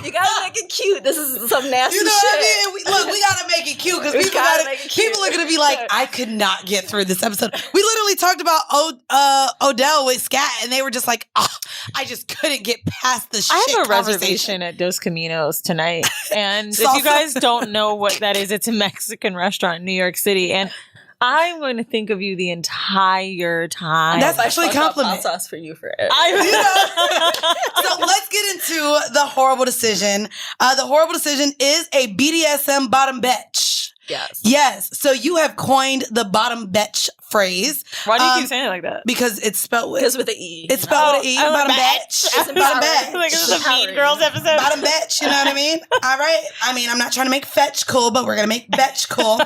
You gotta make it cute. This is some nasty You know shit. what I mean? Look, we gotta make it cute because people are gonna be like, I could not get through this episode. We literally talked about Odell with Scat, and they were just like, I just couldn't get past the shit. I have a conversation. reservation at Dos Caminos tonight, and if Salsa. you guys don't know what that is, it's a Mexican restaurant in New York City, and I'm going to think of you the entire time. That's actually a compliment. Hot sauce for you for it. So let's get into the horrible decision. The horrible decision is a BDSM Bottom Betch. Yes. Yes. So you have coined the Bottom Betch phrase. Why do you keep saying it like that? Because it's spelled with... Because with an E. It's spelled with an E. Bottom Betch. It's Bottom Betch. Like this is a Mean Girls episode. Bottom Betch, you know what I mean? All right. I mean, I'm not trying to make fetch cool, but we're going to make betch cool.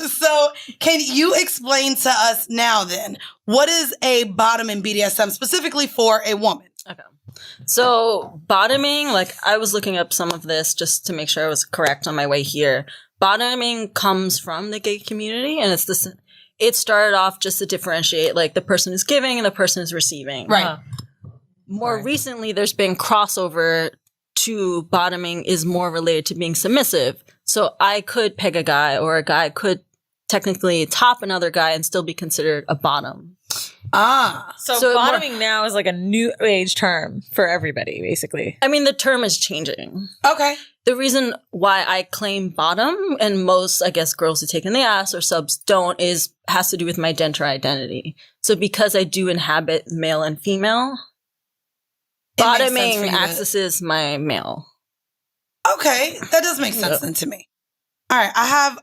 So can you explain to us now then, what is a bottom in BDSM specifically for a woman? Okay. So bottoming, like, I was looking up some of this just to make sure I was correct on my way here. Bottoming comes from the gay community, and it started off just to differentiate, like, the person who's giving and the person who's receiving. Right. More recently, there's been crossover to bottoming is more related to being submissive. So I could peg a guy, or a guy could technically top another guy and still be considered a bottom. So bottoming now is like a new age term for everybody, basically. I mean, the term is changing. Okay. The reason why I claim bottom, and most, I guess, girls who take in the ass or subs don't, has to do with my gender identity. So because I do inhabit male and female, bottoming accesses my male. Okay. That does make sense then to me. All right. I have,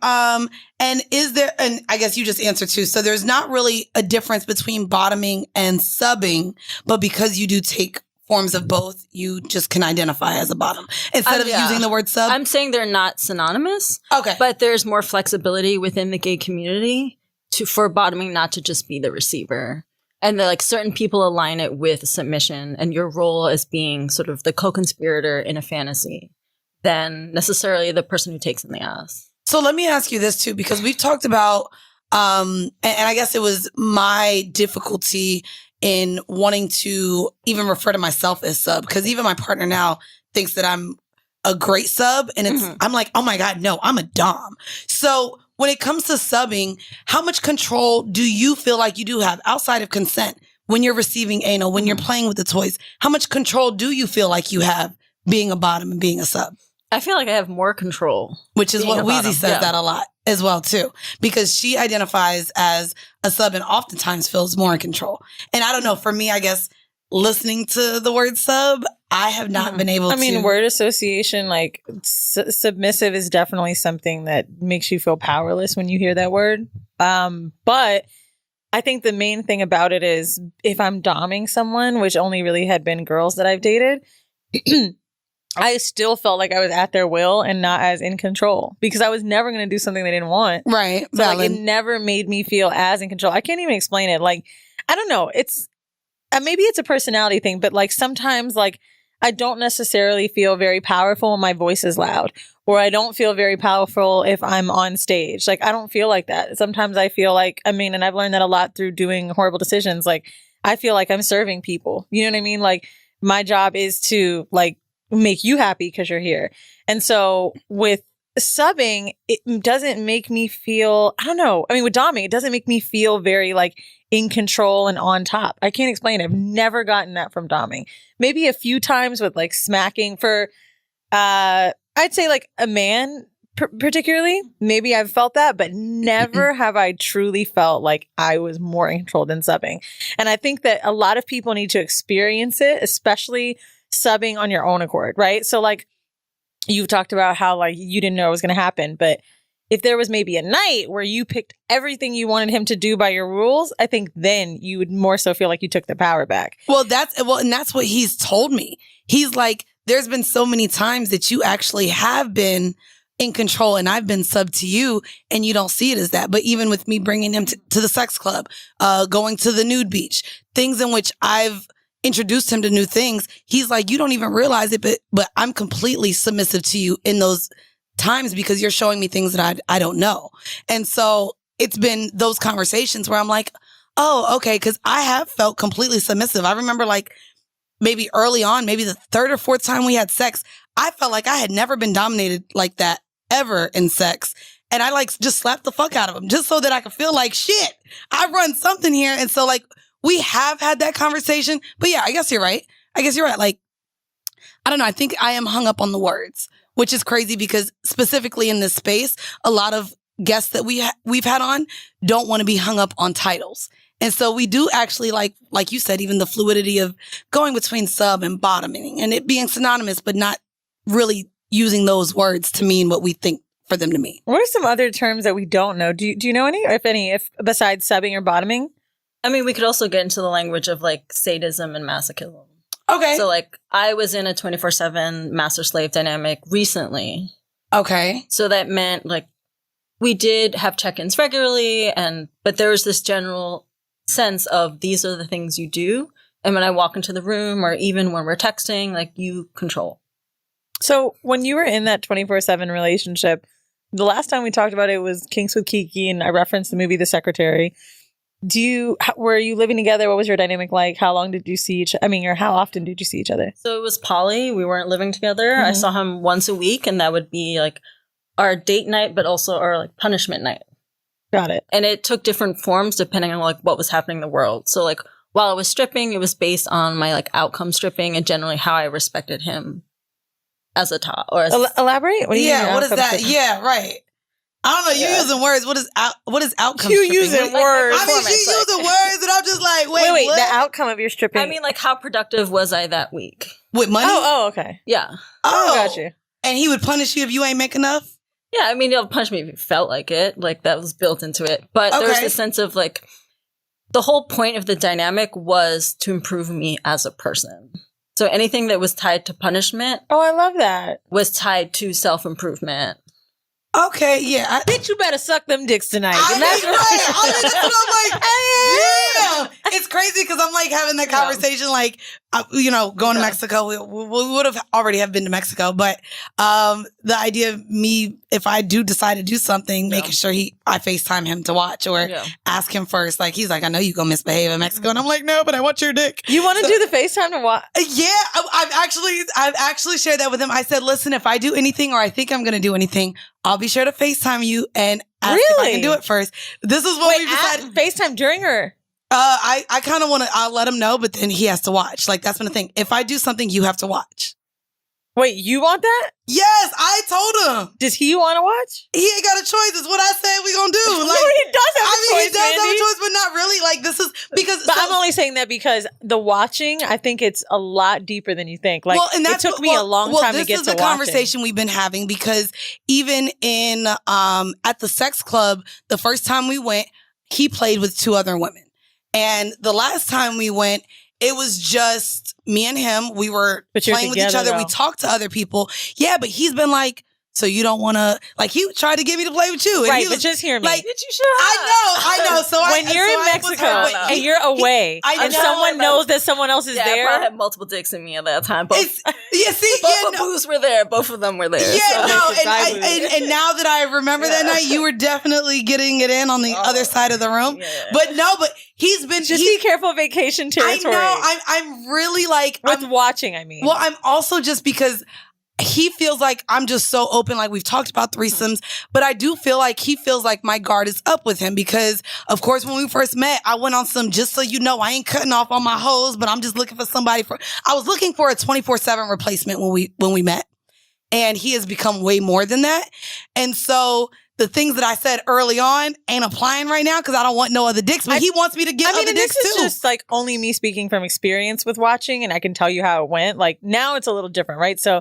and I guess you just answered too. So there's not really a difference between bottoming and subbing, but because you do take forms of both, you just can identify as a bottom instead of using the word sub. I'm saying they're not synonymous. Okay. But there's more flexibility within the gay community for bottoming not to just be the receiver. and like certain people align it with submission and your role as being sort of the co-conspirator in a fantasy than necessarily the person who takes in the ass. So let me ask you this too, because we've talked about, and I guess it was my difficulty in wanting to even refer to myself as sub, because even my partner now thinks that I'm a great sub, and I'm like, oh my God, no, I'm a dom. So when it comes to subbing, how much control do you feel like you do have outside of consent when you're receiving anal, when you're playing with the toys? How much control do you feel like you have being a bottom and being a sub? I feel like I have more control. Which is what Weezy says that a lot as well too, because she identifies as a sub and oftentimes feels more in control. And I don't know, for me, I guess listening to the word sub, I have not been able to. I mean, word association, like submissive is definitely something that makes you feel powerless when you hear that word. But I think the main thing about it is if I'm doming someone, which only really had been girls that I've dated, I still felt like I was at their will and not as in control because I was never going to do something they didn't want. Right. So like, it never made me feel as in control. I can't even explain it. Like, I don't know. It's maybe it's a personality thing, but like sometimes like I don't necessarily feel very powerful when my voice is loud, or I don't feel very powerful if I'm on stage. Like I don't feel like that. Sometimes I feel like, and I've learned that a lot through doing Whoreible Decisions. Like I feel like I'm serving people. You know what I mean? Like my job is to like make you happy because you're here. And so with subbing, it doesn't make me feel, I don't know. I mean, with doming, it doesn't make me feel very like in control and on top. I can't explain it. I've never gotten that from doming. Maybe a few times with like smacking for, I'd say like a man particularly. Maybe I've felt that, but never have I truly felt like I was more in control than subbing. And I think that a lot of people need to experience it, especially subbing on your own accord, right? So like you've talked about how like you didn't know it was going to happen, but if there was maybe a night where you picked everything you wanted him to do by your rules, I think then you would more so feel like you took the power back. And that's what he's told me. He's like, there's been so many times that you actually have been in control and I've been sub to you and you don't see it as that. But even with me bringing him to the sex club, going to the nude beach, things in which I've introduced him to new things, he's like, you don't even realize it, but I'm completely submissive to you in those times because you're showing me things that I don't know. And so it's been those conversations where I'm like, oh, okay, because I have felt completely submissive. I remember like maybe early on, maybe the third or fourth time we had sex, I felt like I had never been dominated like that ever in sex. And I like just slapped the fuck out of him just so that I could feel like shit, I run something here. And so like, we have had that conversation, but yeah, I guess you're right. Like, I don't know. I think I am hung up on the words, which is crazy because specifically in this space, a lot of guests that we've had on don't want to be hung up on titles. And so we do actually like you said, even the fluidity of going between sub and bottoming and it being synonymous, but not really using those words to mean what we think for them to mean. What are some other terms that we don't know? Do you know any, if any, besides subbing or bottoming? I mean, we could also get into the language of like sadism and masochism. Okay. So like I was in a 24/7 master-slave dynamic recently. Okay. So that meant like we did have check-ins regularly, but there was this general sense of these are the things you do. And when I walk into the room or even when we're texting, like you control. So when you were in that 24/7 relationship, the last time we talked about it was Kinks with Kiki and I referenced the movie The Secretary. Were you living together? What was your dynamic like? How long did you see or how often did you see each other? So it was poly. We weren't living together. I saw him once a week and that would be like our date night, but also our like punishment night. Got it. And it took different forms depending on like what was happening in the world. So like while I was stripping, it was based on my like outcome stripping and generally how I respected him as a top or as elaborate. What do you mean? What is that? Yeah, right. I don't know. You're using words. What is outcome? You stripping? using words. I mean, she's using words, and I'm just like, wait. What? The outcome of your stripping. I mean, like, how productive was I that week? With money? Oh, okay. Yeah. Oh, got you. And he would punish you if you ain't make enough? Yeah, I mean, he'll punish me if he felt like it. Like, that was built into it. But there's this sense of, like, the whole point of the dynamic was to improve me as a person. So anything that was tied to punishment. Oh, I love that. Was tied to self-improvement. Okay, yeah. Bitch, you better suck them dicks tonight. I And mean, that's right. That's what I'm like, yeah. It's crazy because I'm like having that conversation, like, going to Mexico. We would have already have been to Mexico, but the idea of me, if I do decide to do something, making sure I FaceTime him to watch or ask him first. Like, he's like, I know you gonna misbehave in Mexico, and I'm like, no, but I want your dick. You want to do the FaceTime to watch? Yeah, I've actually shared that with him. I said, listen, if I do anything or I think I'm gonna do anything, I'll be sure to FaceTime you and ask if I can do it first. This is what we decided. FaceTime during her. I kind of want to. I'll let him know, but then he has to watch. Like, that's been the thing. If I do something, you have to watch. Wait, you want that? Yes, I told him. Does he want to watch? He ain't got a choice. It's what I said we gonna do. Like, no, he does have a choice. He does have a choice, but not really. Like, this is because. But I'm only saying that because the watching, I think it's a lot deeper than you think. Like, it took me a long time to get to watching. This is the conversation we've been having because even in at the sex club, the first time we went, he played with 2 other women, and the last time we went, it was just me and him. We were playing with each other. Though. We talked to other people. Yeah, but he's been like, so you don't want to, like, he tried to get me to play with you. And right, but just hear me. Like, you should I know. So when you're in Mexico and you're away and someone knows that someone else is there. I probably had multiple dicks in me at that time. Both boos were there. Both of them were there. Yeah, so. And now that I remember that night, you were definitely getting it in on the other side of the room. Yeah. But he's been just be careful vacation territory. I know. I'm really like with watching. I mean, well, I'm also just because he feels like I'm just so open. Like, we've talked about threesomes, but I do feel like he feels like my guard is up with him because, of course, when we first met, I went on some, just so you know, I ain't cutting off on my hoes, but I'm just looking for somebody I was looking for a 24/7 replacement when we met, and he has become way more than that. And so the things that I said early on ain't applying right now because I don't want no other dicks, but he wants me to get other dicks too. This is just like only me speaking from experience with watching, and I can tell you how it went. Like, now it's a little different, right? So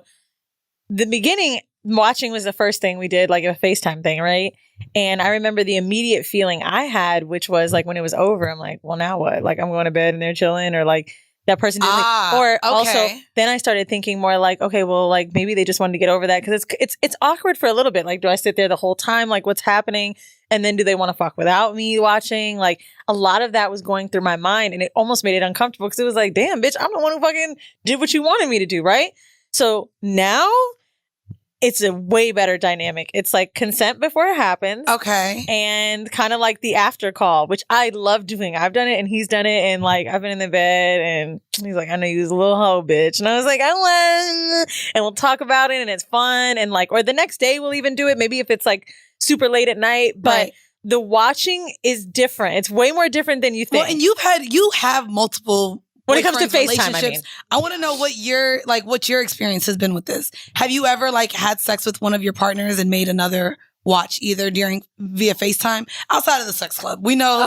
the beginning, watching was the first thing we did, like a FaceTime thing, right? And I remember the immediate feeling I had, which was like when it was over, I'm like, well, now what? Like, I'm going to bed and they're chilling, or like that person didn't also then I started thinking more like, okay, well, like maybe they just wanted to get over that because it's awkward for a little bit. Like, do I sit there the whole time? Like, what's happening? And then do they want to fuck without me watching? Like, a lot of that was going through my mind, and it almost made it uncomfortable because it was like, damn, bitch, I'm the one who fucking did what you wanted me to do, right? So now it's a way better dynamic. It's like consent before it happens. Okay. And kind of like the after call, which I love doing. I've done it and he's done it. And like, I've been in the bed and he's like, I know you was a little hoe, bitch. And I was like, I won. And we'll talk about it and it's fun. And like, or the next day we'll even do it. Maybe if it's like super late at night. But the watching is different. It's way more different than you think. Well, and you have multiple when it comes to FaceTime, I mean. I want to know what your experience has been with this. Have you ever like had sex with one of your partners and made another watch either via FaceTime outside of the sex club? We know,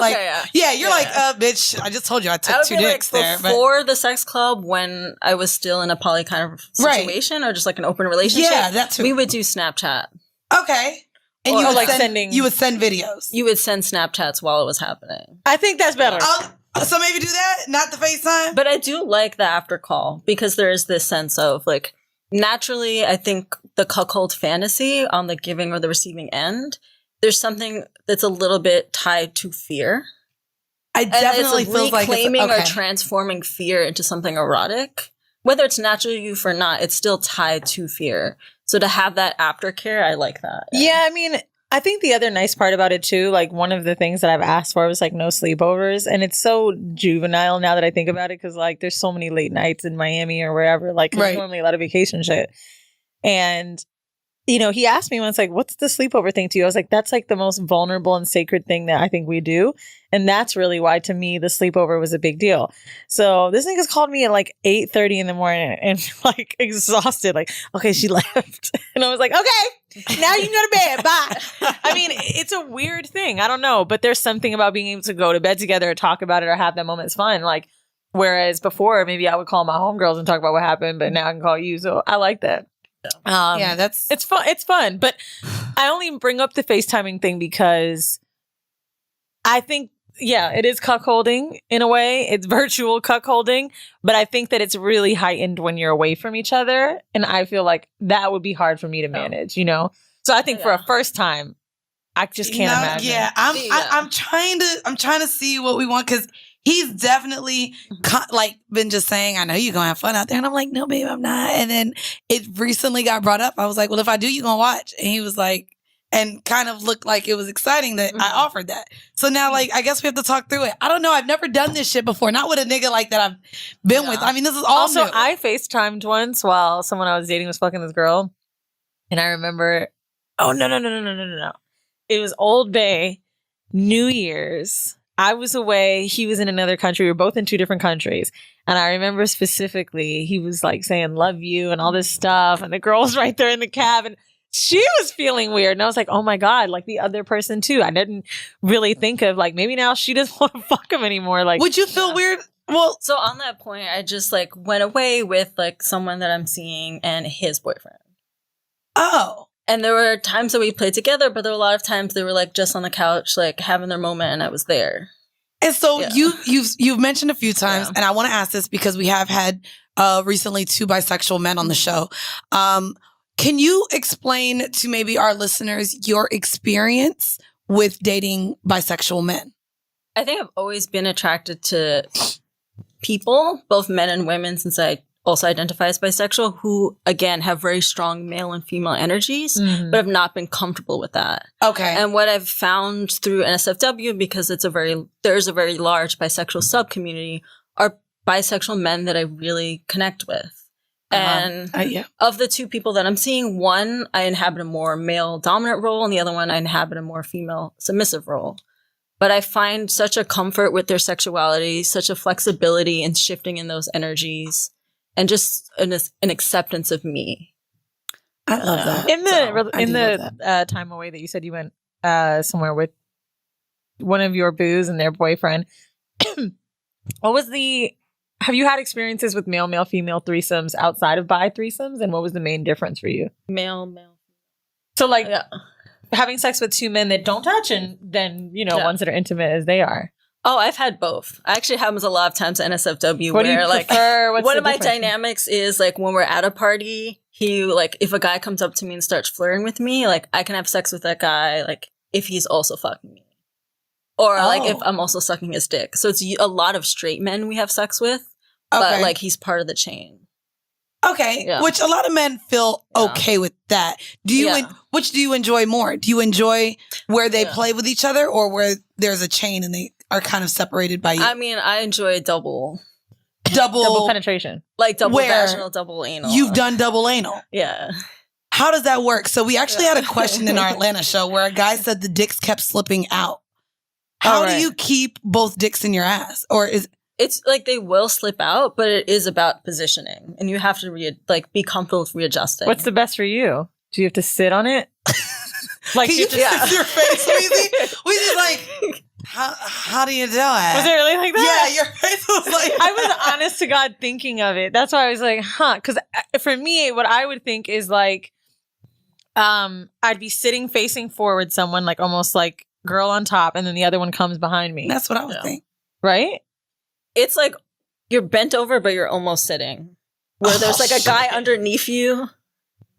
you're like, bitch, I just told you I took 2 dicks there. Before the sex club, when I was still in a poly kind of situation or just like an open relationship, that's we would do Snapchat. Okay. And you would send videos. You would send Snapchats while it was happening. I think that's better. So maybe do that, not the FaceTime. But I do like the after call because there is this sense of like, naturally, I think the cuckold fantasy on the giving or the receiving end, there's something that's a little bit tied to fear. I definitely feel like reclaiming or transforming fear into something erotic. Whether it's natural to you or not, it's still tied to fear. So to have that aftercare, I like that. Yeah, I mean, I think the other nice part about it too, like one of the things that I've asked for was like no sleepovers. And it's so juvenile now that I think about it because like there's so many late nights in Miami or wherever. Like there's normally a lot of vacation shit. And, you know, he asked me once like, what's the sleepover thing to you? I was like, that's like the most vulnerable and sacred thing that I think we do. And that's really why to me the sleepover was a big deal. So this nigga's called me at like 8:30 in the morning and like exhausted. Like, okay, she left. And I was like, okay, now you can go to bed. Bye. I mean, it's a weird thing. I don't know. But there's something about being able to go to bed together or talk about it or have that moment. It's fun. Like, whereas before, maybe I would call my homegirls and talk about what happened. But now I can call you. So I like that. It's fun. It's fun. But I only bring up the FaceTiming thing because I think, it is cuckolding in a way. It's virtual cuckolding, but I think that it's really heightened when you're away from each other. And I feel like that would be hard for me to manage, you know? So I think for a first time, I just can't imagine. Yeah, I'm trying to see what we want because he's definitely been just saying, I know you're gonna have fun out there, and I'm like, no, babe, I'm not. And then it recently got brought up. I was like, well, if I do, you gonna watch? And he was like, and kind of looked like it was exciting that I offered that. So now, I guess we have to talk through it. I don't know. I've never done this shit before. Not with a nigga like that I've been with. I mean, this is all also new. I FaceTimed once while someone I was dating was fucking this girl, and I remember, oh no. It was Old Bay, New Year's. I was away. He was in another country. We were both in 2 different countries. And I remember specifically, he was like saying, love you and all this stuff. And the girl was right there in the cab and she was feeling weird. And I was like, oh my God, like the other person too. I didn't really think of maybe now she doesn't want to fuck him anymore. Would you feel weird? Well, so on that point, I just went away with someone that I'm seeing and his boyfriend. Oh. And there were times that we played together, but there were a lot of times they were just on the couch, having their moment, and I was there. And so you've mentioned a few times, and I want to ask this because we have had recently 2 bisexual men on the show. Can you explain to maybe our listeners your experience with dating bisexual men? I think I've always been attracted to people, both men and women, since I also identify as bisexual, who again have very strong male and female energies, but have not been comfortable with that. Okay. And what I've found through NSFW, because there's a very large bisexual sub community, are bisexual men that I really connect with. And of the 2 people that I'm seeing, one I inhabit a more male dominant role, and the other one I inhabit a more female submissive role. But I find such a comfort with their sexuality, such a flexibility in shifting in those energies. And just an acceptance of me. I love that. In the time away that you said you went somewhere with one of your boos and their boyfriend, have you had experiences with male, female threesomes outside of bi threesomes? And what was the main difference for you? Male. So having sex with 2 men that don't touch and then, ones that are intimate as they are. Oh, I've had both. Actually, it happens a lot of times at NSFW what where do you prefer? What's one of my difference? dynamics is when we're at a party, he if a guy comes up to me and starts flirting with me, I can have sex with that guy if he's also fucking me. Or if I'm also sucking his dick. So it's a lot of straight men we have sex with, but he's part of the chain. Okay, which a lot of men feel okay with that. Which do you enjoy more? Do you enjoy where they play with each other or where there's a chain and they are kind of separated by you? I mean, I enjoy double penetration. Double vaginal, double anal. You've done double anal. Yeah. How does that work? So we actually had a question in our Atlanta show where a guy said the dicks kept slipping out. How do you keep both dicks in your ass? Or it's they will slip out, but it is about positioning, and you have to be comfortable with readjusting. What's the best for you? Do you have to sit on it? Can you just your face, Weezy? How do you do it? Was it really like that? Yeah, your face was like I was honest to God thinking of it. That's why I was like, because for me, what I would think is I'd be sitting facing forward, someone almost girl on top, and then the other one comes behind me. That's what I would think. Right? It's you're bent over, but you're almost sitting. Where there's a guy underneath you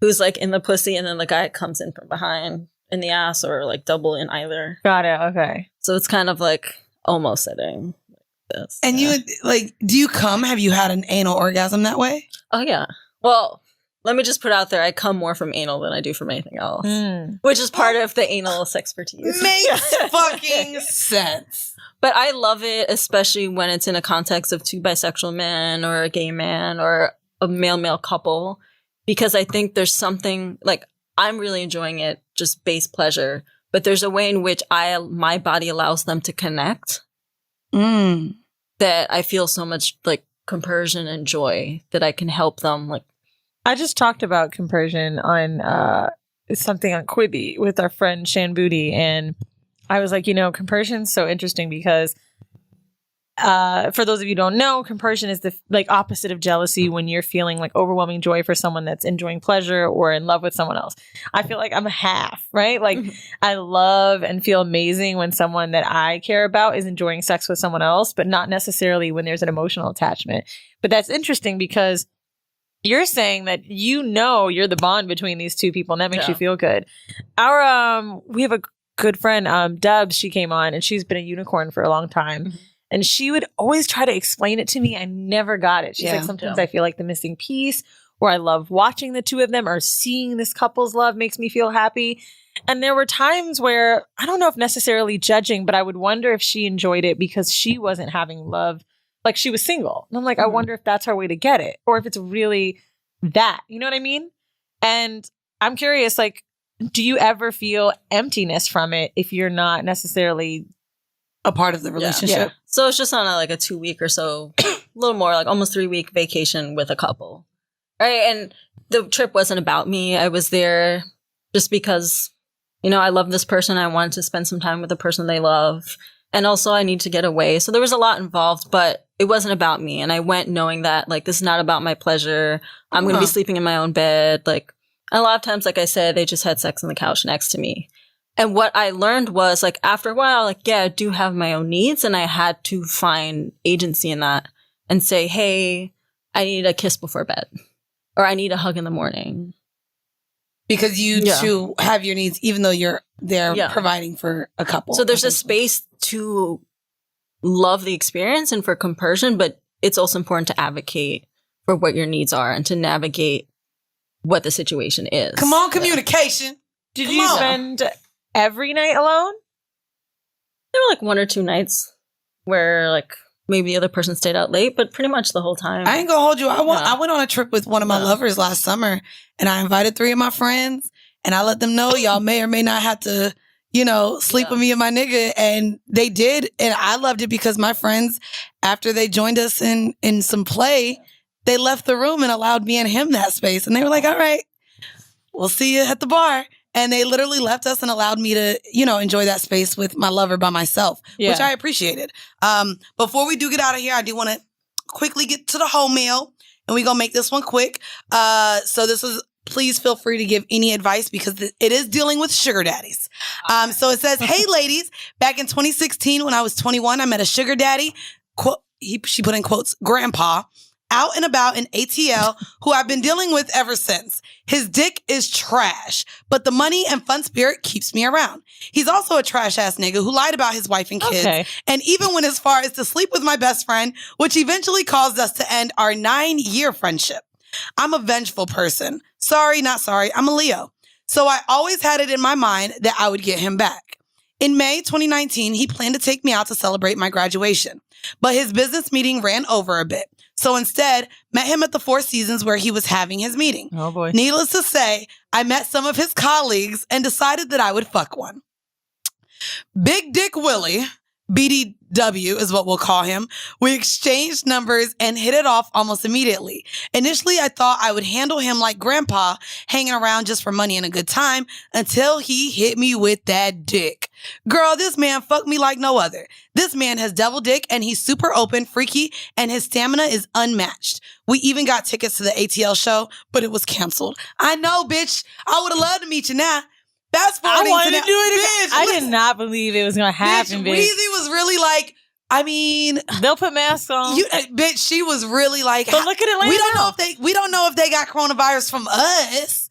who's in the pussy, and then the guy comes in from behind in the ass, or double in either. Got it. Okay. So it's kind of almost sitting. This. And you do you come? Have you had an anal orgasm that way? Oh yeah. Well, let me just put out there, I come more from anal than I do from anything else, which is part of the anal expertise. Makes fucking sense. But I love it, especially when it's in a context of 2 bisexual men or a gay man or a male couple, because I think there's something I'm really enjoying it, just base pleasure, but there's a way in which my body allows them to connect that I feel so much compersion and joy that I can help them. I just talked about compersion on something on Quibi with our friend Shan Booty, and I was like, compersion's so interesting because for those of you who don't know, compersion is the opposite of jealousy when you're feeling overwhelming joy for someone that's enjoying pleasure or in love with someone else. I feel like I'm a half, right? I love and feel amazing when someone that I care about is enjoying sex with someone else, but not necessarily when there's an emotional attachment. But that's interesting because you're saying that you're the bond between these two people, and that makes you feel good. We have a good friend, Dubs. She came on, and she's been a unicorn for a long time. Mm-hmm. And she would always try to explain it to me. I never got it. She's like, sometimes I feel like the missing piece, or I love watching the two of them, or seeing this couple's love makes me feel happy. And there were times where, I don't know if necessarily judging, but I would wonder if she enjoyed it because she wasn't having love, like she was single. And I'm like, I wonder if that's her way to get it, or if it's really that, you know what I mean? And I'm curious, like, do you ever feel emptiness from it if you're not necessarily a part of the relationship? Yeah. So it's just on a 2 week or so, a little more, like almost 3 week vacation with a couple. Right. And the trip wasn't about me. I was there just because, I love this person. I wanted to spend some time with the person they love. And also I need to get away. So there was a lot involved, but it wasn't about me. And I went knowing that this is not about my pleasure. I'm going to be sleeping in my own bed. And a lot of times, like I said, they just had sex on the couch next to me. And what I learned was after a while, I do have my own needs, and I had to find agency in that and say, hey, I need a kiss before bed, or I need a hug in the morning. Because you two have your needs, even though they're providing for a couple. So there's a space to love the experience and for compersion, but it's also important to advocate for what your needs are and to navigate what the situation is. Come on, communication. Did you spend every night alone? There were 1 or 2 nights where maybe the other person stayed out late, but pretty much the whole time. I ain't gonna hold you. I went on a trip with one of my lovers last summer, and I invited 3 of my friends, and I let them know y'all may or may not have to, sleep with me and my nigga. And they did. And I loved it because my friends, after they joined us in some play, they left the room and allowed me and him that space. And they were like, all right, we'll see you at the bar. And they literally left us and allowed me to, enjoy that space with my lover by myself, which I appreciated. Before we do get out of here, I do want to quickly get to the whole meal, and we're going to make this one quick. So this is, please feel free to give any advice because it is dealing with sugar daddies. So it says, hey ladies, back in 2016, when I was 21, I met a sugar daddy, she put in quotes, grandpa, out and about in ATL, who I've been dealing with ever since. His dick is trash, but the money and fun spirit keeps me around. He's also a trash ass nigga who lied about his wife and kids, and even went as far as to sleep with my best friend, which eventually caused us to end our 9-year friendship. I'm a vengeful person. Sorry, not sorry. I'm a Leo. So I always had it in my mind that I would get him back. In May 2019, he planned to take me out to celebrate my graduation, but his business meeting ran over a bit. So instead, met him at the Four Seasons where he was having his meeting. Oh boy. Needless to say, I met some of his colleagues and decided that I would fuck one. Big Dick Willie, BDW is what we'll call him. We exchanged numbers and hit it off almost immediately. Initially, I thought I would handle him like grandpa, hanging around just for money and a good time, until he hit me with that dick. Girl, this man fucked me like no other. This man has double dick and he's super open, freaky, and his stamina is unmatched. We even got tickets to the ATL show, but it was canceled. I know, bitch. I would have loved to meet you now. Fast forwarding I wanted to do it. Bitch, I did not believe it was going to happen, bitch. Weezy was really like, they'll put masks on. Bitch, she was really like, but look at it later. We don't know if they got coronavirus from us.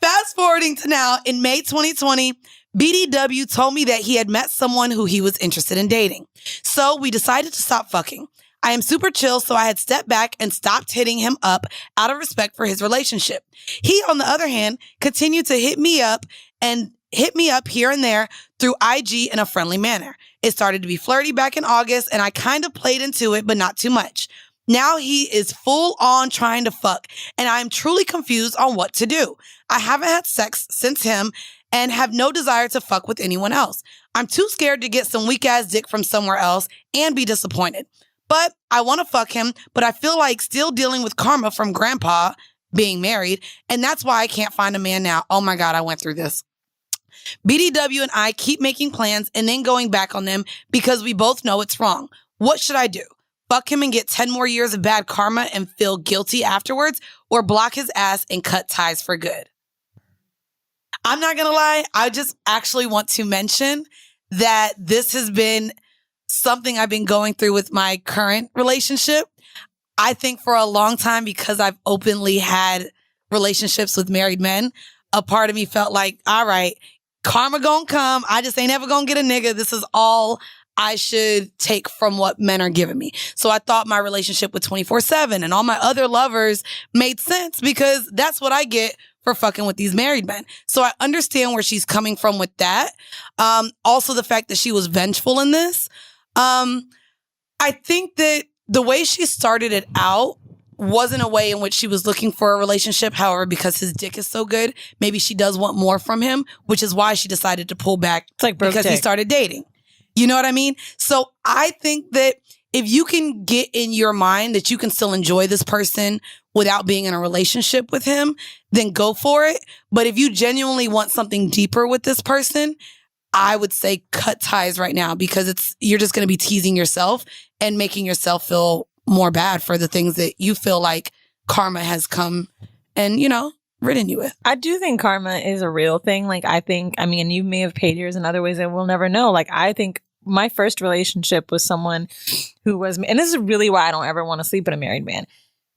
Fast forwarding to now, in May 2020, BDW told me that he had met someone who he was interested in dating. So we decided to stop fucking. I am super chill, so I had stepped back and stopped hitting him up out of respect for his relationship. He, on the other hand, continued to hit me up here and there through IG in a friendly manner. It started to be flirty back in August, and I kind of played into it, but not too much. Now he is full on trying to fuck, and I am truly confused on what to do. I haven't had sex since him and have no desire to fuck with anyone else. I'm too scared to get some weak ass dick from somewhere else and be disappointed. But I want to fuck him, but I feel like still dealing with karma from grandpa being married, and that's why I can't find a man now. Oh my God, I went through this. BDW and I keep making plans and then going back on them because we both know it's wrong. What should I do? Fuck him and get 10 more years of bad karma and feel guilty afterwards, or block his ass and cut ties for good? I'm not going to lie. I just actually want to mention that this has been something I've been going through with my current relationship. I think for a long time, because I've openly had relationships with married men, a part of me felt like, all right, karma gonna come. I just ain't ever gonna get a nigga. This is all I should take from what men are giving me. So I thought my relationship with 24/7 and all my other lovers made sense because that's what I get for fucking with these married men. So I understand where she's coming from with that. Also the fact that she was vengeful in this. I think that the way she started it out wasn't a way in which she was looking for a relationship. However, because his dick is so good, maybe she does want more from him, which is why she decided to pull back because he started dating. You know what I mean? So I think that if you can get in your mind that you can still enjoy this person without being in a relationship with him, then go for it. But if you genuinely want something deeper with this person, I would say cut ties right now because you're just going to be teasing yourself and making yourself feel more bad for the things that you feel like karma has come and, ridden you with. I do think karma is a real thing. Like, you may have paid yours in other ways that we'll never know. Like, I think my first relationship was someone who was, and this is really why I don't ever want to sleep with a married man.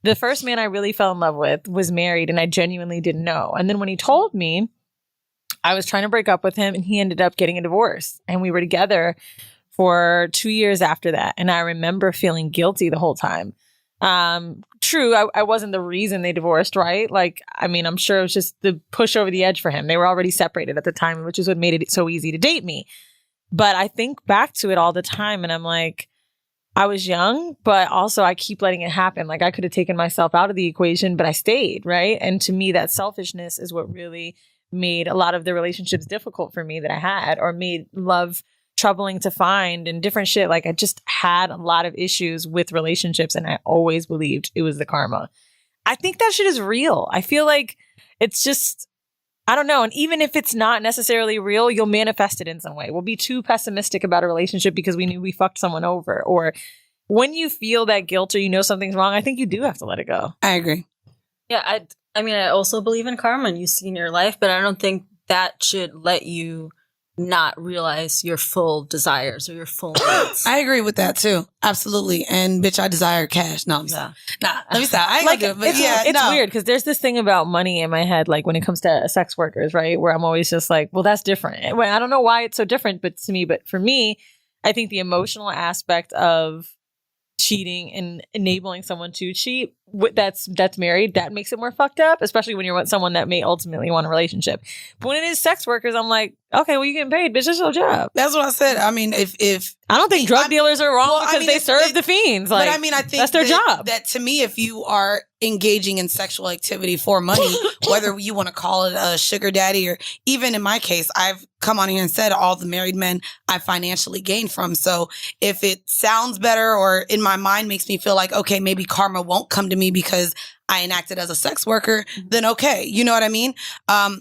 The first man I really fell in love with was married and I genuinely didn't know. And then when he told me, I was trying to break up with him and he ended up getting a divorce. And we were together for 2 years after that. And I remember feeling guilty the whole time. True, I wasn't the reason they divorced, right? Like, I'm sure it was just the push over the edge for him. They were already separated at the time, which is what made it so easy to date me. But I think back to it all the time and I'm like, I was young, but also I keep letting it happen. Like I could have taken myself out of the equation, but I stayed, right? And to me, that selfishness is what really made a lot of the relationships difficult for me that I had, or made love troubling to find and different shit. Like I just had a lot of issues with relationships and I always believed it was the karma. I think that shit is real. I feel like it's just, I don't know. And even if it's not necessarily real, you'll manifest it in some way. We'll be too pessimistic about a relationship because we knew we fucked someone over. Or when you feel that guilt or something's wrong, I think you do have to let it go. I agree. Yeah, I also believe in karma and you see in your life, but I don't think that should let you not realize your full desires or your full needs. I agree with that too. Absolutely. And bitch, I desire cash. No, I'm sorry. Nah, let me stop. I ain't gonna do it. But it's weird because there's this thing about money in my head, like when it comes to sex workers, right? Where I'm always just like, well, that's different. Well, I don't know why it's so different, but for me, I think the emotional aspect of cheating and enabling someone to cheat that's married, that makes it more fucked up, especially when you're with someone that may ultimately want a relationship. But when it is sex workers, I'm like, okay, well, you're getting paid, bitch, that's your job. That's what I said. I mean, if I don't think drug dealers are wrong because they serve the fiends. Like, but I think that's their job. That to me, if you are engaging in sexual activity for money, whether you want to call it a sugar daddy or even in my case, I've come on here and said all the married men I financially gained from. So if it sounds better or in my mind makes me feel like, okay, maybe karma won't come to me because I enacted as a sex worker, then okay. You know what I mean? I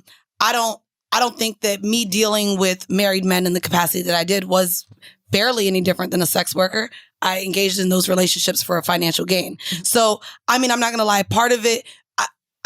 don't think that me dealing with married men in the capacity that I did was barely any different than a sex worker. I engaged in those relationships for a financial gain. So, I'm not going to lie. Part of it,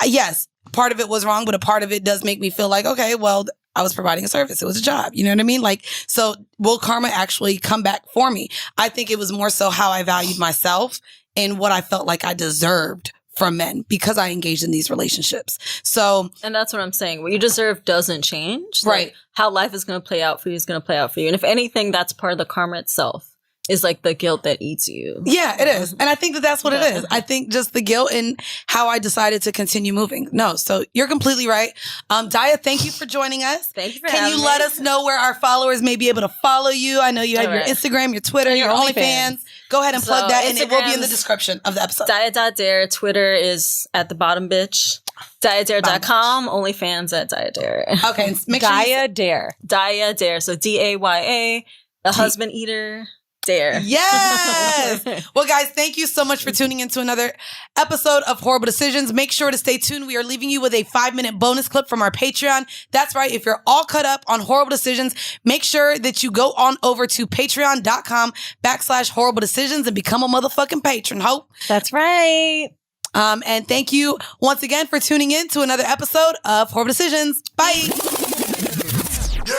yes, part of it was wrong, but a part of it does make me feel like, okay, well, I was providing a service. It was a job. You know what I mean? Like, so will karma actually come back for me? I think it was more so how I valued myself and what I felt like I deserved from men because I engaged in these relationships. So, and that's what I'm saying. What you deserve doesn't change. Right. Like, how life is going to play out for you is going to play out for you. And if anything, that's part of the karma itself. Is like the guilt that eats you. Yeah, it is. And I think that that's what it is. I think just the guilt and how I decided to continue moving. No, so you're completely right. Daya, thank you for joining us. Thank you for having me. Can you let us know where our followers may be able to follow you? I know you have your Instagram, your Twitter, your OnlyFans. Go ahead and plug that and it will be in the description of the episode. Daya.dare. Twitter is at the Bottom Betch. Dayadare.com. OnlyFans at Dayadare. Okay. Make sure Daya Dare. Daya Dare. So Daya. The husband eater. Dare. Yes. Well, guys, thank you so much for tuning into another episode of Whoreible Decisions. Make sure to stay tuned. We are leaving you with a 5-minute bonus clip from our Patreon. That's right. If you're all caught up on Whoreible Decisions, make sure that you go on over to patreon.com/Whoreible Decisions and become a motherfucking patron. Hope. That's right. And thank you once again for tuning in to another episode of Whoreible Decisions. Bye. Yeah,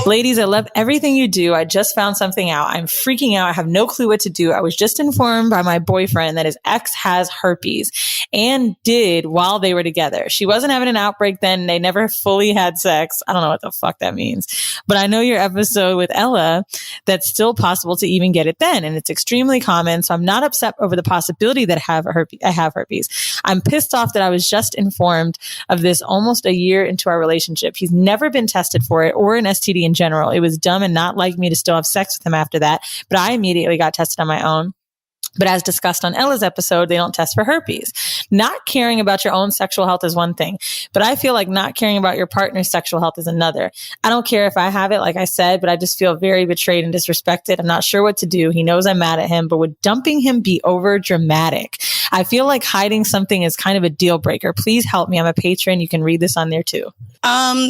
Ladies, I love everything you do. I just found something out. I'm freaking out. I have no clue what to do. I was just informed by my boyfriend that his ex has herpes and did while they were together. She wasn't having an outbreak then. They never fully had sex. I don't know what the fuck that means. But I know your episode with Ella, that's still possible to even get it then. And it's extremely common. So I'm not upset over the possibility that I have herpes. I'm pissed off that I was just informed of this almost a year into our relationship. He's never been tested for it or an STD in general. It was dumb and not like me to still have sex with him after that. But I immediately got tested on my own. But as discussed on Ella's episode, they don't test for herpes. Not caring about your own sexual health is one thing, but I feel like not caring about your partner's sexual health is another. I don't care if I have it, like I said, but I just feel very betrayed and disrespected. I'm not sure what to do. He knows I'm mad at him, but would dumping him be over dramatic? I feel like hiding something is kind of a deal breaker. Please help me. I'm a patron. You can read this on there too.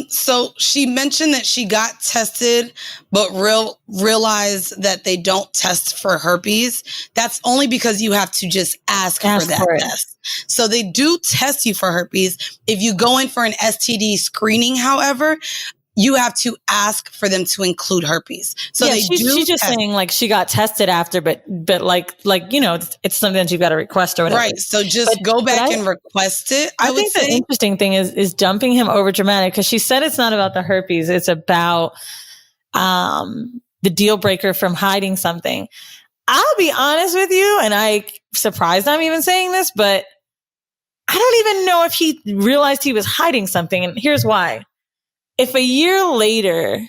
So she mentioned that she got tested, but realized that they don't test for herpes. That's only because you have to just ask for that test. So they do test you for herpes. If you go in for an STD screening, however, you have to ask for them to include herpes. So yeah, she's just saying like she got tested after, but like, you know, it's something that you've got to request or whatever. Right. So just go back and request it. I think the interesting thing is dumping him over dramatic, because she said it's not about the herpes. It's about, the deal breaker from hiding something. I'll be honest with you, and I'm surprised I'm even saying this, but I don't even know if he realized he was hiding something. And here's why. If a year later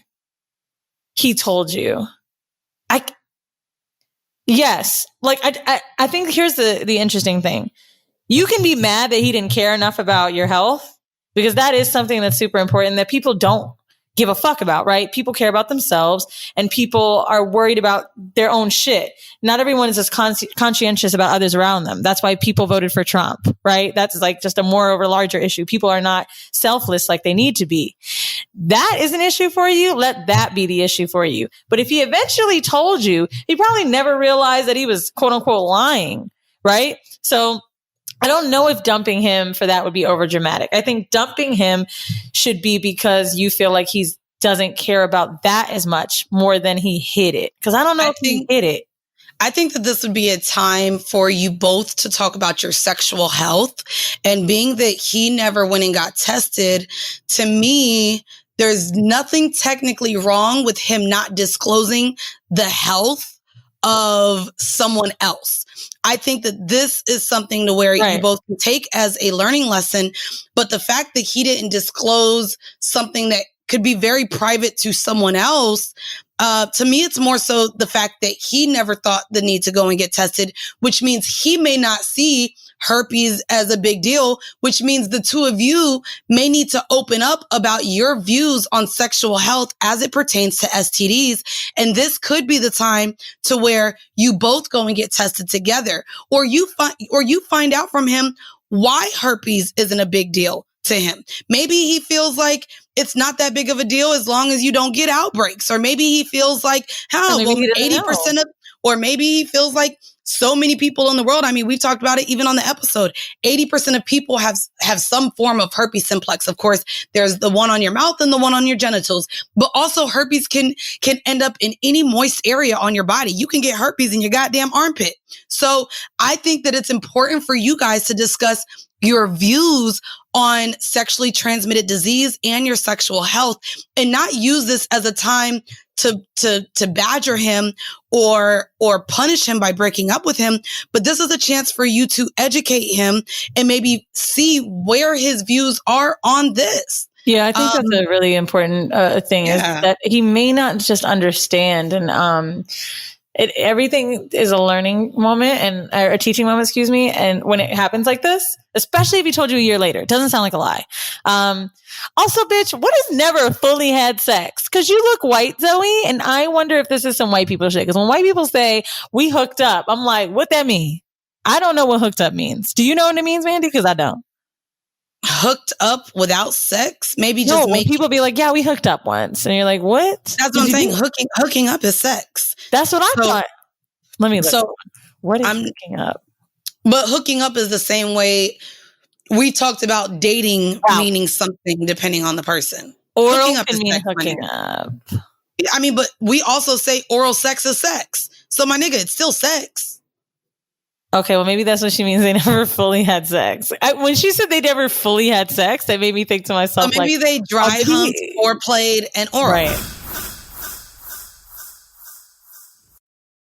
he told you, I think here's the interesting thing. You can be mad that he didn't care enough about your health, because that is something that's super important that people don't give a fuck about, right? People care about themselves, and people are worried about their own shit. Not everyone is as conscientious about others around them. That's why people voted for Trump, right? That's like just a more over larger issue. People are not selfless like they need to be. That is an issue for you. Let that be the issue for you. But if he eventually told you, he probably never realized that he was quote unquote lying, right? So I don't know if dumping him for that would be over dramatic. I think dumping him should be because you feel like he doesn't care about that as much more than he hid it. Because I don't know if he hid it. I think that this would be a time for you both to talk about your sexual health. And being that he never went and got tested, to me, there's nothing technically wrong with him not disclosing the health of someone else. I think that this is something to where you both can take as a learning lesson, but the fact that he didn't disclose something that could be very private to someone else, to me, it's more so the fact that he never thought the need to go and get tested, which means he may not see herpes as a big deal, which means the two of you may need to open up about your views on sexual health as it pertains to STDs. And this could be the time to where you both go and get tested together, or you find out from him why herpes isn't a big deal to him. Maybe he feels like it's not that big of a deal as long as you don't get outbreaks, or maybe he feels like, 80% of, or maybe he feels like so many people in the world. I mean, we've talked about it even on the episode. 80% of people have some form of herpes simplex. Of course, there's the one on your mouth and the one on your genitals, but also herpes can end up in any moist area on your body. You can get herpes in your goddamn armpit. So I think that it's important for you guys to discuss your views on sexually transmitted disease and your sexual health, and not use this as a time to badger him or punish him by breaking up with him. But this is a chance for you to educate him and maybe see where his views are on this. Yeah, I think that's a really important thing, is that he may not just understand. And everything is a learning moment and a teaching moment, excuse me. And when it happens like this, especially if he told you a year later, it doesn't sound like a lie. Also, bitch, what is never fully had sex? Because you look white, Zoe, and I wonder if this is some white people shit. Because when white people say we hooked up, I'm like, what that mean? I don't know what hooked up means. Do you know what it means, Mandy? Because I don't. Hooked up without sex? Maybe just when people be like, yeah, we hooked up once. And you're like, what? That's what I'm saying. Hooking up is sex. That's what I thought. Let me look. So what is hooking up? But hooking up is the same way we talked about dating meaning something depending on the person. Oral can mean hooking up. I mean, but we also say oral sex is sex. So my nigga, it's still sex. Okay, well, maybe that's what she means. They never fully had sex. When she said they never fully had sex, that made me think to myself, So maybe they dry humped or played and oral. Right.